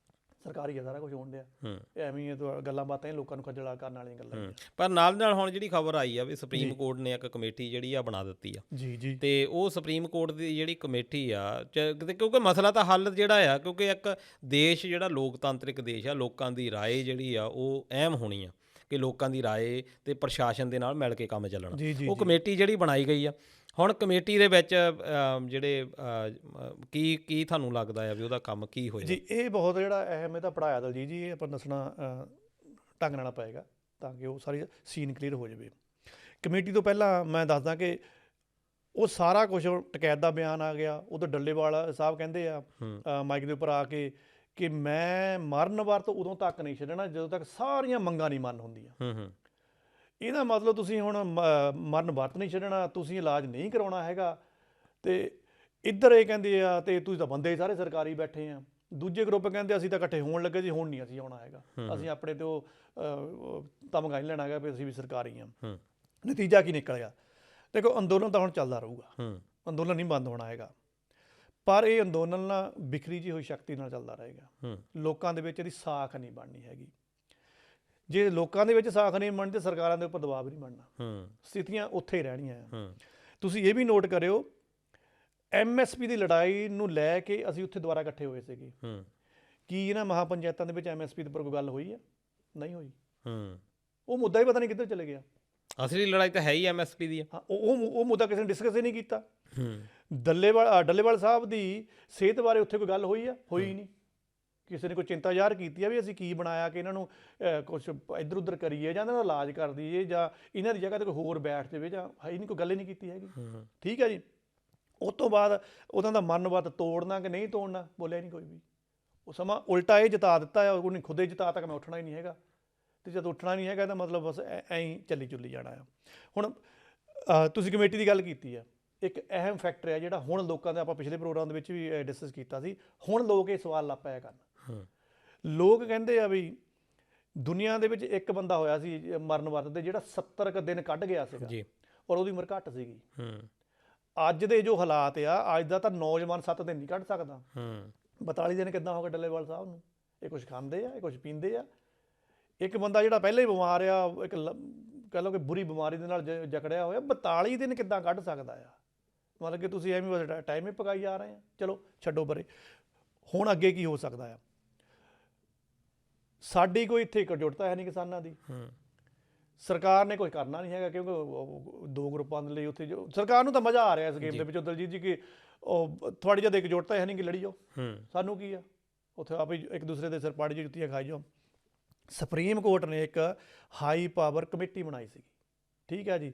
S2: ਸਰਕਾਰੀ ਆ ਸਾਰਾ ਕੁਝ ਹੋਣ ਡਿਆ। ਐਵੇਂ ਹੀ ਗੱਲਾਂ ਬਾਤਾਂ ਲੋਕਾਂ ਨੂੰ ਖੱਜਲ ਕਰਨ ਵਾਲੀਆਂ ਗੱਲਾਂ।
S1: ਪਰ ਨਾਲ ਨਾਲ ਹੁਣ ਜਿਹੜੀ ਖਬਰ ਆਈ ਆ ਵੀ ਸੁਪਰੀਮ ਕੋਰਟ ਨੇ ਇੱਕ ਕਮੇਟੀ ਜਿਹੜੀ ਆ ਬਣਾ ਦਿੱਤੀ ਆ
S2: ਜੀ,
S1: ਤੇ ਉਹ ਸੁਪਰੀਮ ਕੋਰਟ ਦੀ ਜਿਹੜੀ ਕਮੇਟੀ ਆ ਕਿਉਂਕਿ ਮਸਲਾ ਤਾਂ ਹੱਲ ਜਿਹੜਾ ਆ, ਕਿਉਂਕਿ ਇੱਕ ਦੇਸ਼ ਜਿਹੜਾ ਲੋਕਤਾਂਤਰਿਕ ਦੇਸ਼ ਆ, ਲੋਕਾਂ ਦੀ ਰਾਏ ਜਿਹੜੀ ਆ ਉਹ ਅਹਿਮ ਹੋਣੀ ਆ ਕਿ ਲੋਕਾਂ ਦੀ ਰਾਏ ਤੇ ਪ੍ਰਸ਼ਾਸਨ ਦੇ ਨਾਲ ਮਿਲ ਕੇ ਕੰਮ ਚੱਲਣਾ। ਉਹ ਕਮੇਟੀ ਜਿਹੜੀ ਬਣਾਈ ਗਈ ਆ, ਹੁਣ ਕਮੇਟੀ ਦੇ ਵਿੱਚ ਜਿਹੜੇ ਕੀ ਤੁਹਾਨੂੰ ਲੱਗਦਾ ਆ ਵੀ ਉਹਦਾ ਕੰਮ ਕੀ ਹੋਇਆ
S2: ਜੀ? ਇਹ ਬਹੁਤ ਜਿਹੜਾ ਅਹਿਮ ਇਹਦਾ ਪੜਾਇਆ ਦਲਜੀਤ ਜੀ, ਇਹ ਆਪਾਂ ਦੱਸਣਾ ਢੰਗ ਨਾਲ ਪਏਗਾ ਤਾਂ ਕਿ ਉਹ ਸਾਰੀ ਸੀਨ ਕਲੀਅਰ ਹੋ ਜਾਵੇ। ਕਮੇਟੀ ਤੋਂ ਪਹਿਲਾਂ ਮੈਂ ਦੱਸਦਾ ਕਿ ਉਹ ਸਾਰਾ ਕੁਝ ਟਕੈਤ ਦਾ ਬਿਆਨ ਆ ਗਿਆ। ਉਦੋਂ ਡੱਲੇਵਾਲ ਸਾਹਿਬ ਕਹਿੰਦੇ ਆ ਮਾਈਕ ਦੇ ਉੱਪਰ ਆ ਕੇ ਕਿ ਮੈਂ ਮਰਨ ਵਰਤ ਉਦੋਂ ਤੱਕ ਨਹੀਂ ਛੱਡਣਾ ਜਦੋਂ ਤੱਕ ਸਾਰੀਆਂ ਮੰਗਾਂ ਨਹੀਂ ਮੰਨ ਹੁੰਦੀਆਂ। ਇਹਦਾ ਮਤਲਬ ਤੁਸੀਂ ਹੁਣ ਮਰਨ ਵਰਤ ਨਹੀਂ ਛੱਡਣਾ, ਤੁਸੀਂ ਇਲਾਜ ਨਹੀਂ ਕਰਾਉਣਾ ਹੈਗਾ, ਤੇ ਇੱਧਰ ਇਹ ਕਹਿੰਦੇ ਆ ਤੇ ਤੁਸੀਂ ਤਾਂ ਬੰਦੇ ਸਾਰੇ ਸਰਕਾਰੀ ਬੈਠੇ ਆ। ਦੂਜੇ ਗਰੁੱਪ ਕਹਿੰਦੇ ਅਸੀਂ ਤਾਂ ਇਕੱਠੇ ਹੋਣ ਲੱਗੇ ਜੀ, ਹੁਣ ਨਹੀਂ ਅਸੀਂ ਆਉਣਾ ਹੈਗਾ, ਅਸੀਂ ਆਪਣੇ ਤੇ ਉਹ ਤਮਗਾ ਨਹੀਂ ਲੈਣਾ ਹੈਗਾ ਵੀ ਅਸੀਂ ਵੀ ਸਰਕਾਰੀ ਹਾਂ। ਨਤੀਜਾ ਕੀ ਨਿਕਲਿਆ? ਦੇਖੋ, ਅੰਦੋਲਨ ਤਾਂ ਹੁਣ ਚੱਲਦਾ ਰਹੂਗਾ, ਅੰਦੋਲਨ ਨਹੀਂ ਬੰਦ ਹੋਣਾ ਹੈਗਾ, ਪਰ ਇਹ ਅੰਦੋਲਨ ਨਾਲ ਬਿਖਰੀ ਜਿਹੀ ਹੋਈ ਸ਼ਕਤੀ ਨਾਲ ਚੱਲਦਾ ਰਹੇਗਾ। ਲੋਕਾਂ ਦੇ ਵਿੱਚ ਇਹਦੀ ਸਾਖ ਨਹੀਂ ਬਣਨੀ ਹੈਗੀ। ਜੇ ਲੋਕਾਂ ਦੇ ਵਿੱਚ ਸਾਖ ਨਹੀਂ ਬਣਨੀ ਤੇ ਸਰਕਾਰਾਂ ਦੇ ਉੱਪਰ ਦਬਾਅ ਵੀ ਨਹੀਂ ਬਣਨਾ, ਸਥਿਤੀਆਂ ਉੱਥੇ ਹੀ ਰਹਿਣੀਆਂ। ਤੁਸੀਂ ਇਹ ਵੀ ਨੋਟ ਕਰਿਓ, MSP ਦੀ ਲੜਾਈ ਨੂੰ ਲੈ ਕੇ ਅਸੀਂ ਉੱਥੇ ਦੁਬਾਰਾ ਇਕੱਠੇ ਹੋਏ ਸੀਗੇ। ਕੀ ਇਹਨਾਂ ਮਹਾਪੰਚਾਇਤਾਂ ਦੇ ਵਿੱਚ MSP ਦੇ ਉੱਪਰ ਕੋਈ ਗੱਲ ਹੋਈ ਹੈ? ਨਹੀਂ ਹੋਈ। ਉਹ ਮੁੱਦਾ ਹੀ ਪਤਾ ਨਹੀਂ ਕਿੱਧਰ ਚਲੇ ਗਿਆ।
S1: ਅਸਲੀ ਲੜਾਈ ਤਾਂ ਹੈ ਹੀ MSP ਦੀ।
S2: ਹਾਂ, ਉਹ ਮੁੱਦਾ ਕਿਸੇ ਨੇ ਡਿਸਕਸ ਹੀ ਨਹੀਂ ਕੀਤਾ। ਡੱਲੇਵਾਲ ਸਾਹਿਬ ਦੀ ਸਿਹਤ ਬਾਰੇ ਉੱਥੇ ਕੋਈ ਗੱਲ ਹੋਈ ਆ? ਹੋਈ ਨਹੀਂ। ਕਿਸੇ ਨੇ ਕੋਈ ਚਿੰਤਾ ਜ਼ਾਹਰ ਕੀਤੀ ਆ ਵੀ ਅਸੀਂ ਕੀ ਬਣਾਇਆ ਕਿ ਇਹਨਾਂ ਨੂੰ ਕੁਛ ਇੱਧਰ ਉੱਧਰ ਕਰੀਏ ਜਾਂ ਇਹਨਾਂ ਦਾ ਇਲਾਜ ਕਰ ਦਈਏ ਜਾਂ ਇਹਨਾਂ ਦੀ ਜਗ੍ਹਾ 'ਤੇ ਕੋਈ ਹੋਰ ਬੈਠ ਜਾਵੇ, ਜਾਂ ਹੈ ਨਹੀਂ, ਕੋਈ ਗੱਲ ਹੀ ਨਹੀਂ ਕੀਤੀ ਹੈਗੀ। ਠੀਕ ਹੈ ਜੀ। ਉਸ ਤੋਂ ਬਾਅਦ ਉਹਨਾਂ ਦਾ ਮਨਵੱਤ ਤੋੜਨਾ ਕਿ ਨਹੀਂ ਤੋੜਨਾ ਬੋਲਿਆ ਨਹੀਂ ਕੋਈ ਵੀ। ਉਹ ਸਮਾਂ ਉਲਟਾ ਇਹ ਜਿਤਾ ਦਿੱਤਾ ਆ, ਉਹਨੇ ਖੁਦ ਹੀ ਜਿਤਾ ਤੱਕ ਮੈਂ ਉੱਠਣਾ ਹੀ ਨਹੀਂ ਹੈਗਾ, ਅਤੇ ਜਦ ਉੱਠਣਾ ਨਹੀਂ ਹੈਗਾ ਇਹਦਾ ਮਤਲਬ ਬਸ ਐਂ ਹੀ ਚੱਲੀ ਜਾਣਾ ਆ। ਹੁਣ ਤੁਸੀਂ ਕਮੇਟੀ ਦੀ ਗੱਲ ਕੀਤੀ ਆ, ਇੱਕ ਅਹਿਮ ਫੈਕਟਰ ਹੈ ਜਿਹੜਾ ਹੁਣ ਲੋਕਾਂ ਦਾ, ਆਪਾਂ ਪਿਛਲੇ ਪ੍ਰੋਗਰਾਮ ਦੇ ਵਿੱਚ ਵੀ ਡਿਸਕਸ ਕੀਤਾ ਸੀ, ਹੁਣ ਲੋਕ ਇਹ ਸਵਾਲ ਲਾ ਪਾਇਆ ਕਰਨ। ਲੋਕ ਕਹਿੰਦੇ ਆ ਵੀ ਦੁਨੀਆ ਦੇ ਵਿੱਚ ਇੱਕ ਬੰਦਾ ਹੋਇਆ ਸੀ ਮਰਨ ਵਰਤ ਦੇ ਜਿਹੜਾ 70 ਕੁ ਦਿਨ ਕੱਢ ਗਿਆ ਸੀਗਾ, ਔਰ ਉਹਦੀ ਉਮਰ ਘੱਟ ਸੀਗੀ। ਅੱਜ ਦੇ ਜੋ ਹਾਲਾਤ ਆ, ਅੱਜ ਦਾ ਤਾਂ ਨੌਜਵਾਨ 7 ਦਿਨ ਨਹੀਂ ਕੱਢ ਸਕਦਾ। 42 ਦਿਨ ਕਿੱਦਾਂ ਹੋ ਗਏ ਡੱਲੇਵਾਲ ਸਾਹਿਬ ਨੂੰ? ਇਹ ਕੁਛ ਖਾਂਦੇ ਆ, ਇਹ ਕੁਛ ਪੀਂਦੇ ਆ। ਇੱਕ ਬੰਦਾ ਜਿਹੜਾ ਪਹਿਲਾਂ ਹੀ ਬਿਮਾਰ ਆ, ਇੱਕ ਕਹਿ ਲਓ ਕਿ ਬੁਰੀ ਬਿਮਾਰੀ ਦੇ ਨਾਲ ਜਕੜਿਆ ਹੋਇਆ, 42 ਦਿਨ ਕਿੱਦਾਂ ਕੱਢ ਸਕਦਾ ਆ? ਮਤਲਬ ਕਿ ਤੁਸੀਂ ਐਵੇਂ ਬਸ ਟਾਈਮ ਹੀ ਪਕਾਈ ਜਾ ਰਹੇ ਆ। ਚਲੋ ਛੱਡੋ ਪਰੇ, ਹੁਣ ਅੱਗੇ ਕੀ ਹੋ ਸਕਦਾ ਆ? ਸਾਡੀ ਕੋਈ ਇੱਥੇ ਇਕਜੁੱਟਤਾ ਹੈ ਨਹੀਂ ਕਿਸਾਨਾਂ ਦੀ। ਸਰਕਾਰ ਨੇ ਕੁਝ ਕਰਨਾ ਨਹੀਂ ਹੈਗਾ, ਕਿਉਂਕਿ ਦੋ ਗਰੁੱਪਾਂ ਦੇ ਲਈ ਉੱਥੇ ਜੋ ਸਰਕਾਰ ਨੂੰ ਤਾਂ ਮਜ਼ਾ ਆ ਰਿਹਾ ਇਸ ਗੇਮ ਦੇ ਵਿੱਚ ਦਲਜੀਤ ਜੀ, ਕਿ ਉਹ ਤੁਹਾਡੀ ਜਦ ਇਕਜੁੱਟਤਾ ਹੈ ਨਹੀਂ ਕਿ ਲੜੀ ਜਾਓ, ਸਾਨੂੰ ਕੀ ਆ, ਉੱਥੇ ਆਪ ਹੀ ਇੱਕ ਦੂਸਰੇ ਦੇ ਸਿਰ ਪਾੜੀ ਜੀ ਜੁੱਤੀਆਂ ਖਾਈ ਜਾਓ। ਸੁਪਰੀਮ ਕੋਰਟ ਨੇ ਇੱਕ ਹਾਈ ਪਾਵਰ ਕਮੇਟੀ ਬਣਾਈ ਸੀਗੀ। ਠੀਕ ਹੈ ਜੀ।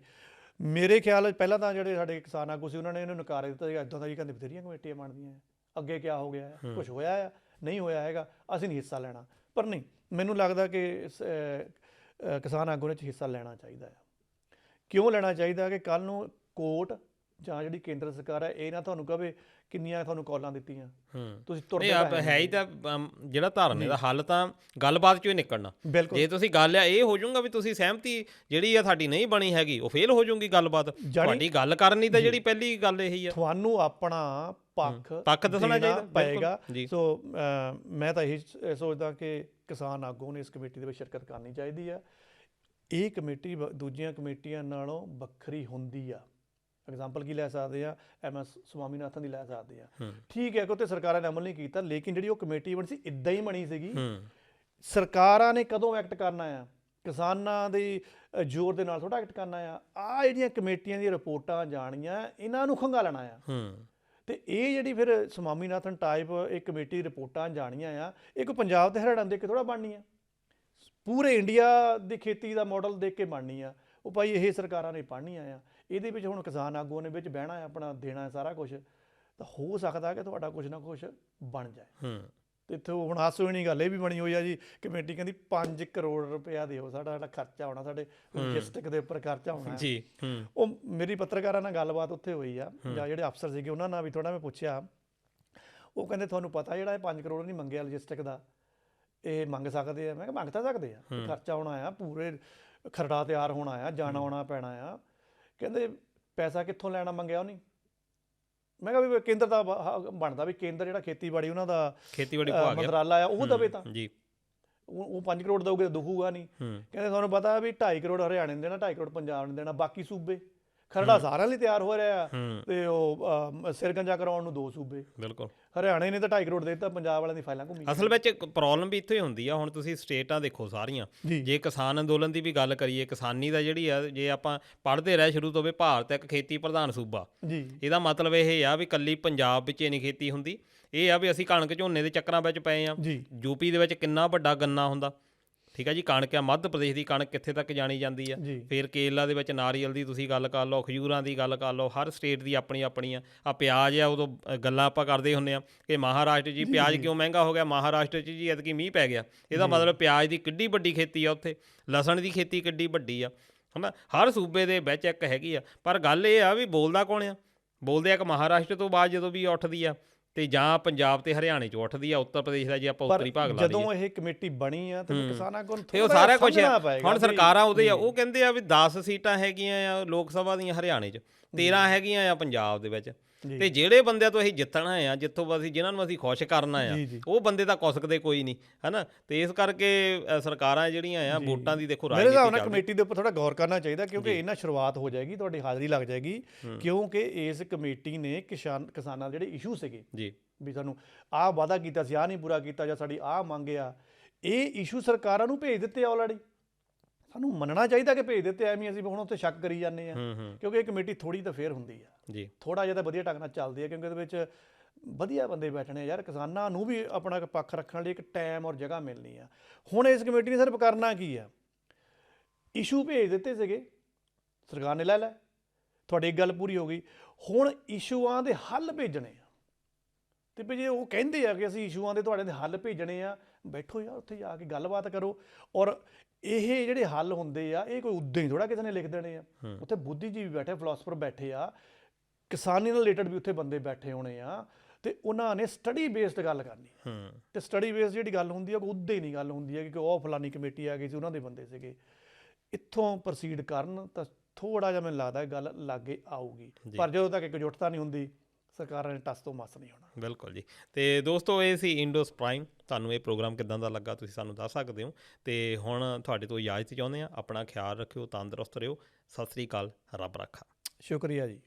S2: ਮੇਰੇ ਖਿਆਲ ਪਹਿਲਾਂ ਤਾਂ ਜਿਹੜੇ ਸਾਡੇ ਕਿਸਾਨ ਆਗੂ ਸੀ ਉਹਨਾਂ ਨੇ ਇਹਨੂੰ ਨਕਾਰ ਦਿੱਤਾ ਸੀ, ਇੱਦਾਂ ਦਾ ਜੀ ਕਹਿੰਦੇ ਬਥੇਰੀਆਂ ਕਮੇਟੀਆਂ ਬਣਦੀਆਂ, ਅੱਗੇ ਕਿਆ ਹੋ ਗਿਆ ਹੈ? ਕੁਛ ਹੋਇਆ ਆ? ਨਹੀਂ ਹੋਇਆ ਹੈਗਾ, ਅਸੀਂ ਨਹੀਂ ਹਿੱਸਾ ਲੈਣਾ। ਪਰ ਨਹੀਂ, ਮੈਨੂੰ ਲੱਗਦਾ ਕਿ ਕਿਸਾਨ ਆਗੂ ਨੇ ਹਿੱਸਾ ਲੈਣਾ ਚਾਹੀਦਾ ਆ। ਕਿਉਂ ਲੈਣਾ ਚਾਹੀਦਾ? ਕਿ ਕੱਲ੍ਹ ਨੂੰ ਕੋਰਟ ਜਾਂ ਜਿਹੜੀ ਕੇਂਦਰ ਸਰਕਾਰ ਹੈ ਇਹ ਨਾ ਤੁਹਾਨੂੰ ਕਹੇ ਕਿੰਨੀਆਂ ਤੁਹਾਨੂੰ ਕਾਲਾਂ ਦਿੱਤੀਆਂ, ਤੁਸੀਂ ਤੁਰਦੇ
S1: ਹੈ ਹੀ ਤਾਂ ਜਿਹੜਾ ਧਰਨੇ ਦਾ ਹੱਲ ਤਾਂ ਗੱਲਬਾਤ 'ਚੋਂ ਹੀ ਨਿਕਲਣਾ। ਜੇ ਤੁਸੀਂ ਗੱਲ ਆ ਇਹ ਹੋ ਜਾਊਗਾ ਵੀ ਤੁਸੀਂ ਸਹਿਮਤੀ ਜਿਹੜੀ ਆ ਸਾਡੀ ਨਹੀਂ ਬਣੀ ਹੈਗੀ, ਉਹ ਫੇਲ ਹੋ ਜਾਊਗੀ ਗੱਲਬਾਤ। ਤੁਹਾਡੀ ਗੱਲ ਕਰਨੀ ਤਾਂ ਜਿਹੜੀ ਪਹਿਲੀ ਗੱਲ ਇਹੀ ਆ,
S2: ਤੁਹਾਨੂੰ ਆਪਣਾ ਪੱਖ ਦੱਸਣਾ ਚਾਹੀਦਾ ਪਏਗਾ। ਸੋ ਮੈਂ ਤਾਂ ਇਹੀ ਸੋਚਦਾ ਕਿ ਕਿਸਾਨ ਆਗੂ ਨੇ ਇਸ ਕਮੇਟੀ ਦੇ ਵਿੱਚ ਸ਼ਿਰਕਤ ਕਰਨੀ ਚਾਹੀਦੀ ਆ। ਇਹ ਕਮੇਟੀ ਦੂਜੀਆਂ ਕਮੇਟੀਆਂ ਨਾਲੋਂ ਵੱਖਰੀ ਹੁੰਦੀ ਆ। ਐਗਜ਼ਾਮਪਲ ਕੀ ਲੈ ਸਕਦੇ ਆ? MS ਸਵਾਮੀਨਾਥਨ ਦੀ ਲੈ ਸਕਦੇ ਆ। ਠੀਕ ਹੈ ਕਿ ਉੱਥੇ ਸਰਕਾਰਾਂ ਨੇ ਅਮਲ ਨਹੀਂ ਕੀਤਾ, ਲੇਕਿਨ ਜਿਹੜੀ ਉਹ ਕਮੇਟੀ ਬਣੀ ਸੀ ਇੱਦਾਂ ਹੀ ਬਣੀ ਸੀਗੀ। ਸਰਕਾਰਾਂ ਨੇ ਕਦੋਂ ਐਕਟ ਕਰਨਾ ਆ? ਕਿਸਾਨਾਂ ਦੀ ਜ਼ੋਰ ਦੇ ਨਾਲ ਥੋੜ੍ਹਾ ਐਕਟ ਕਰਨਾ ਆ। ਆਹ ਜਿਹੜੀਆਂ ਕਮੇਟੀਆਂ ਦੀਆਂ ਰਿਪੋਰਟਾਂ ਜਾਣੀਆਂ, ਇਹਨਾਂ ਨੂੰ ਖੰਗਾਲਣਾ ਆ। ਤੇ ਇਹ ਜਿਹੜੀ ਫਿਰ ਸਵਾਮੀਨਾਥਨ ਟਾਈਪ ਇਹ ਕਮੇਟੀ ਰਿਪੋਰਟਾਂ ਜਾਣੀਆਂ ਆ, ਇਹ ਕੋਈ ਪੰਜਾਬ ਤੇ ਹਰਿਆਣਾ ਦੇਖ ਕੇ ਥੋੜ੍ਹਾ ਬਣਨੀ ਆ, ਪੂਰੇ ਇੰਡੀਆ ਦੀ ਖੇਤੀ ਦਾ ਮਾਡਲ ਦੇਖ ਕੇ ਬਣਨੀ ਆ। ਉਹ ਭਾਈ ਇਹ ਸਰਕਾਰਾਂ ਨੇ ਪੜ੍ਹਨੀਆਂ ਆ। ਇਹਦੇ ਵਿੱਚ ਹੁਣ ਕਿਸਾਨ ਆਗੂਆਂ ਨੇ ਵਿੱਚ ਬਹਿਣਾ, ਆਪਣਾ ਦੇਣਾ ਸਾਰਾ ਕੁਛ, ਤਾਂ ਹੋ ਸਕਦਾ ਕਿ ਤੁਹਾਡਾ ਕੁਛ ਨਾ ਕੁਛ ਬਣ ਜਾਏ। ਤੇ ਇੱਥੇ ਹੁਣ ਹਾਸੋ ਨਹੀਂ ਗੱਲ ਇਹ ਵੀ ਬਣੀ ਹੋਈ ਆ ਜੀ, ਕਮੇਟੀ ਕਹਿੰਦੀ 5 ਕਰੋੜ ਰੁਪਇਆ ਦਿਓ, ਸਾਡਾ ਖਰਚਾ ਹੋਣਾ, ਸਾਡੇ ਲੋਜਿਸਟਿਕ ਦੇ ਉੱਪਰ ਖਰਚਾ ਹੋਣਾ ਜੀ। ਉਹ ਮੇਰੀ ਪੱਤਰਕਾਰਾਂ ਨਾਲ ਗੱਲਬਾਤ ਉੱਥੇ ਹੋਈ ਆ, ਜਾਂ ਜਿਹੜੇ ਅਫਸਰ ਸੀਗੇ ਉਹਨਾਂ ਨਾਲ ਵੀ ਥੋੜ੍ਹਾ ਮੈਂ ਪੁੱਛਿਆ। ਉਹ ਕਹਿੰਦੇ ਤੁਹਾਨੂੰ ਪਤਾ ਜਿਹੜਾ ਇਹ 5 ਕਰੋੜ ਨਹੀਂ ਮੰਗਿਆ ਲੋਜਿਸਟਿਕ ਦਾ, ਇਹ ਮੰਗ ਸਕਦੇ ਆ? ਮੈਂ ਕਿਹਾ ਮੰਗ ਤਾਂ ਸਕਦੇ ਆ, ਖਰਚਾ ਆਉਣਾ ਆ, ਪੂਰੇ ਖਰੜਾ ਤਿਆਰ ਹੋਣਾ ਆ, ਜਾਣਾ ਆਉਣਾ ਪੈਣਾ ਆ। ਕਹਿੰਦੇ ਪੈਸਾ ਕਿੱਥੋਂ ਲੈਣਾ ਮੰਗਿਆ ਉਹਨੇ। ਮੈਂ ਕਿਹਾ ਵੀ ਕੇਂਦਰ ਦਾ ਬਣਦਾ ਵੀ ਕੇਂਦਰ ਜਿਹੜਾ ਖੇਤੀਬਾੜੀ ਉਹਨਾਂ ਦਾ
S1: ਖੇਤੀਬਾੜੀ
S2: ਮੰਤਰਾਲਾ ਆ ਉਹ ਦਵੇ ਤਾਂ
S1: ਜੀ, ਉਹ
S2: 5 ਕਰੋੜ ਦਊਗੇ ਤਾਂ ਦੁਖੂਗਾ ਨਹੀਂ। ਕਹਿੰਦੇ ਤੁਹਾਨੂੰ ਪਤਾ ਵੀ 2.5 ਕਰੋੜ ਹਰਿਆਣੇ ਨੂੰ ਦੇਣਾ, 2.5 ਕਰੋੜ ਪੰਜਾਬ ਨੂੰ ਦੇਣਾ, ਬਾਕੀ ਸੂਬੇ ਖਰੜਾ ਸਾਰਿਆਂ ਲਈ ਤਿਆਰ ਹੋ ਰਿਹਾ ਤੇ ਉਹ ਸਿਰਗੰਜਾ ਕਰਾਉਣ ਨੂੰ 2 ਸੂਬੇ।
S1: ਬਿਲਕੁਲ
S2: ਹਰਿਆਣੇ ਨੇ ਤਾਂ 2.5 ਕਰੋੜ ਦੇ ਦਿੱਤਾ, ਪੰਜਾਬ ਵਾਲਿਆਂ ਦੀ ਫਾਈਲਾਂ ਘੁੰਮੀ।
S1: ਅਸਲ ਵਿੱਚ ਪ੍ਰੋਬਲਮ ਵੀ ਇੱਥੋਂ ਹੀ ਹੁੰਦੀ ਆ। ਹੁਣ ਤੁਸੀਂ ਸਟੇਟਾਂ ਦੇਖੋ ਸਾਰੀਆਂ, ਜੇ ਕਿਸਾਨ ਅੰਦੋਲਨ ਦੀ ਵੀ ਗੱਲ ਕਰੀਏ, ਕਿਸਾਨੀ ਦਾ ਜਿਹੜੀ ਆ, ਜੇ ਆਪਾਂ ਪੜ੍ਹਦੇ ਰਹੇ ਸ਼ੁਰੂ ਤੋਂ ਵੀ ਭਾਰਤ ਇੱਕ ਖੇਤੀ ਪ੍ਰਧਾਨ ਸੂਬਾ, ਇਹਦਾ ਮਤਲਬ ਇਹ ਆ ਵੀ ਇਕੱਲੀ ਪੰਜਾਬ ਵਿੱਚ ਹੀ ਨਹੀਂ ਖੇਤੀ ਹੁੰਦੀ। ਇਹ ਆ ਵੀ ਅਸੀਂ ਕਣਕ ਝੋਨੇ ਦੇ ਚੱਕਰਾਂ ਵਿੱਚ ਪਏ ਆ। ਯੂਪੀ ਦੇ ਵਿੱਚ ਕਿੰਨਾ ਵੱਡਾ ਗੰਨਾ ਹੁੰਦਾ, ਠੀਕ ਹੈ ਜੀ, ਕਣਕ ਆ, ਮੱਧ ਪ੍ਰਦੇਸ਼ ਦੀ ਕਣਕ ਕਿੱਥੇ ਤੱਕ ਜਾਣੀ ਜਾਂਦੀ ਆ। ਫਿਰ ਕੇਰਲਾ ਦੇ ਵਿੱਚ ਨਾਰੀਅਲ ਦੀ ਤੁਸੀਂ ਗੱਲ ਕਰ ਲਓ, ਖਜੂਰਾਂ ਦੀ ਗੱਲ ਕਰ ਲਓ, ਹਰ ਸਟੇਟ ਦੀ ਆਪਣੀ ਆਪਣੀ ਆ। ਪਿਆਜ਼ ਆ, ਉਦੋਂ ਗੱਲਾਂ ਆਪਾਂ ਕਰਦੇ ਹੁੰਦੇ ਆ ਕਿ ਮਹਾਰਾਸ਼ਟਰ 'ਚ ਪਿਆਜ਼ ਕਿਉਂ ਮਹਿੰਗਾ ਹੋ ਗਿਆ। ਮਹਾਰਾਸ਼ਟਰ 'ਚ ਜੀ ਐਤਕੀ ਮੀਂਹ ਪੈ ਗਿਆ, ਇਹਦਾ ਮਤਲਬ ਪਿਆਜ਼ ਦੀ ਕਿੱਡੀ ਵੱਡੀ ਖੇਤੀ ਆ ਉੱਥੇ, ਲਸਣ ਦੀ ਖੇਤੀ ਕਿੱਡੀ ਵੱਡੀ ਆ, ਹੈ ਨਾ। ਹਰ ਸੂਬੇ ਦੇ ਵਿੱਚ ਇੱਕ ਹੈਗੀ ਆ। ਪਰ ਗੱਲ ਇਹ ਆ ਵੀ ਬੋਲਦਾ ਕੌਣ ਆ? ਬੋਲਦੇ ਆ ਕਿ ਮਹਾਰਾਸ਼ਟਰ ਤੋਂ ਬਾਅਦ ਜਦੋਂ ਵੀ ਉੱਠਦੀ ਆ ਤੇ ਜਾਂ ਪੰਜਾਬ ਤੇ ਹਰਿਆਣੇ 'ਚ ਉੱਠਦੀ ਆ, ਉੱਤਰ ਪ੍ਰਦੇਸ਼ ਦਾ ਜੇ ਆਪਾਂ ਉੱਤਰੀ ਭਾਗ ਲਾ ਲਈਏ।
S2: ਜਦੋਂ ਇਹ ਕਮੇਟੀ ਬਣੀ ਆ ਤੇ ਕਿਸਾਨਾਂ ਕੋਲ
S1: ਉਹ ਸਾਰਾ ਕੁਝ ਆ। ਹੁਣ ਸਰਕਾਰਾਂ ਉਹਦੇ ਆ, ਉਹ ਕਹਿੰਦੇ ਆ ਵੀ 10 ਸੀਟਾਂ ਹੈਗੀਆਂ ਆ ਲੋਕ ਸਭਾ ਦੀਆਂ ਹਰਿਆਣੇ 'ਚ, 13 ਹੈਗੀਆਂ ਆ ਪੰਜਾਬ ਦੇ ਵਿੱਚ, ਤੇ ਜਿਹੜੇ ਬੰਦਿਆਂ ਤੋਂ ਅਸੀਂ ਜਿੱਤਣਾ ਆ, ਜਿੱਥੋਂ ਅਸੀਂ ਜਿਹਨਾਂ ਨੂੰ ਅਸੀਂ ਖੁਸ਼ ਕਰਨਾ ਆ, ਉਹ ਬੰਦੇ ਤਾਂ ਕੁਸਕਦੇ ਕੋਈ ਨਹੀਂ, ਹੈ ਨਾ। ਤੇ ਇਸ ਕਰਕੇ ਸਰਕਾਰਾਂ ਜਿਹੜੀਆਂ ਆ ਵੋਟਾਂ ਦੀ ਦੇਖੋ
S2: ਮੇਰੇ ਹਿਸਾਬ ਨਾਲ ਕਮੇਟੀ ਦੇ ਉੱਪਰ ਥੋੜਾ ਗੌਰ ਕਰਨਾ ਚਾਹੀਦਾ, ਕਿਉਂਕਿ ਇਹਨਾਂ ਸ਼ੁਰੂਆਤ ਹੋ ਜਾਏਗੀ, ਤੁਹਾਡੀ ਹਾਜ਼ਰੀ ਲੱਗ ਜਾਏਗੀ, ਕਿਉਂਕਿ ਇਸ ਕਮੇਟੀ ਨੇ ਕਿਸਾਨਾਂ ਦੇ ਜਿਹੜੇ ਇਸ਼ੂ ਸੀਗੇ
S1: ਜੀ, ਵੀ
S2: ਸਾਨੂੰ ਆਹ ਵਾਅਦਾ ਕੀਤਾ ਸੀ, ਆਹ ਨਹੀਂ ਪੂਰਾ ਕੀਤਾ, ਜਾਂ ਸਾਡੀ ਆਹ ਮੰਗ ਆ, ਇਹ ਇਸ਼ੂ ਸਰਕਾਰਾਂ ਨੂੰ ਭੇਜ ਦਿੱਤੇ ਆਲਰੇਡੀ। ਸਾਨੂੰ ਮੰਨਣਾ ਚਾਹੀਦਾ ਕਿ ਭੇਜ ਦਿੱਤੇ, ਐਵੇਂ ਅਸੀਂ ਹੁਣ ਉੱਥੇ ਸ਼ੱਕ ਕਰੀ ਜਾਂਦੇ ਆ। ਕਿਉਂਕਿ ਇਹ ਕਮੇਟੀ ਥੋੜੀ ਤਾਂ ਫੇਰ ਹੁੰਦੀ ਆ ਜੀ, ਥੋੜਾ ਜਿਹਾ ਤਾਂ ਵਧੀਆ ਢੰਗ ਨਾਲ ਚੱਲਦੀ ਆ, ਕਿਉਂਕਿ ਇਹਦੇ ਵਿੱਚ ਵਧੀਆ ਬੰਦੇ ਬੈਠਣੇ ਯਾਰ, ਕਿਸਾਨਾਂ ਨੂੰ ਵੀ ਆਪਣਾ ਪੱਖ ਰੱਖਣ ਲਈ ਇੱਕ ਟਾਈਮ ਔਰ ਜਗ੍ਹਾ ਮਿਲਣੀ ਆ। ਹੁਣ ਇਸ ਕਮੇਟੀ ਨੇ ਸਿਰਫ ਕਰਨਾ ਕੀ ਆ, ਇਸ਼ੂ ਭੇਜ ਦਿੱਤੇ ਸੀਗੇ, ਸਰਕਾਰ ਨੇ ਲੈ ਲਿਆ, ਤੁਹਾਡੀ ਇੱਕ ਗੱਲ ਪੂਰੀ ਹੋ ਗਈ। ਹੁਣ ਇਸ਼ੂਆਂ ਦੇ ਹੱਲ ਭੇਜਣੇ ਆ, ਤੇ ਵੀ ਜੇ ਉਹ ਕਹਿੰਦੇ ਆ ਕਿ ਅਸੀਂ ਇਸ਼ੂਆਂ ਦੇ ਤੁਹਾਡੇ ਦੇ ਹੱਲ ਭੇਜਣੇ ਆ, ਬੈਠੋ ਯਾਰ ਉੱਥੇ ਜਾ ਕੇ ਗੱਲਬਾਤ ਕਰੋ। ਔਰ ਇਹ ਜਿਹੜੇ ਹੱਲ ਹੁੰਦੇ ਆ, ਇਹ ਕੋਈ ਉੱਦਾਂ ਹੀ ਥੋੜਾ ਕਿਸੇ ਨੇ ਲਿਖ ਦੇਣੇ ਆ। ਉੱਥੇ ਬੁੱਧੀਜੀਵੀ ਬੈਠੇ, ਫਿਲਾਸਫਰ ਬੈਠੇ ਆ, ਕਿਸਾਨੀ ਨਾਲ ਰਿਲੇਟਡ ਵੀ ਉੱਥੇ ਬੰਦੇ ਬੈਠੇ ਹੋਣੇ ਆ, ਤੇ ਉਹਨਾਂ ਨੇ ਸਟੱਡੀ ਬੇਸਡ ਗੱਲ ਕਰਨੀ। ਤੇ ਸਟੱਡੀ ਬੇਸਡ ਜਿਹੜੀ ਗੱਲ ਹੁੰਦੀ ਆ, ਉਹ ਉੱਦਾਂ ਹੀ ਨਹੀਂ ਗੱਲ ਹੁੰਦੀ ਹੈ ਕਿ ਉਹ ਫਲਾਨੀ ਕਮੇਟੀ ਆ ਗਈ ਸੀ, ਉਹਨਾਂ ਦੇ ਬੰਦੇ ਸੀਗੇ। ਇੱਥੋਂ ਪ੍ਰੋਸੀਡ ਕਰਨ ਤਾਂ ਥੋੜਾ ਜਿਹਾ ਮੈਨੂੰ ਲੱਗਦਾ ਗੱਲ ਲਾਗੇ ਆਊਗੀ, ਪਰ ਜਦੋਂ ਤੱਕ ਇਕਜੁੱਟਤਾ ਨਹੀਂ ਹੁੰਦੀ, ਸਰਕਾਰਾਂ ਨੇ ਟਸ ਤੋਂ ਮਸ ਨਹੀਂ ਹੋਣਾ।
S1: ਬਿਲਕੁਲ ਜੀ। ਤੇ ਦੋਸਤੋ, ਇਹ ਸੀ ਇੰਡੋਸ ਪ੍ਰਾਈਮ। ਤੁਹਾਨੂੰ ਇਹ ਪ੍ਰੋਗਰਾਮ ਕਿੱਦਾਂ ਦਾ ਲੱਗਾ ਤੁਸੀਂ ਸਾਨੂੰ ਦੱਸ ਸਕਦੇ ਹੋ। ਤੇ ਹੁਣ ਤੁਹਾਡੇ ਤੋਂ ਇਜਾਜ਼ਤ ਚਾਹੁੰਦੇ ਹਾਂ। ਆਪਣਾ ਖਿਆਲ ਰੱਖਿਓ, ਤੰਦਰੁਸਤ ਰਹੋ। ਸਤਿ ਸ੍ਰੀ ਅਕਾਲ, ਰੱਬ ਰਾਖਾ।
S2: ਸ਼ੁਕਰੀਆ ਜੀ।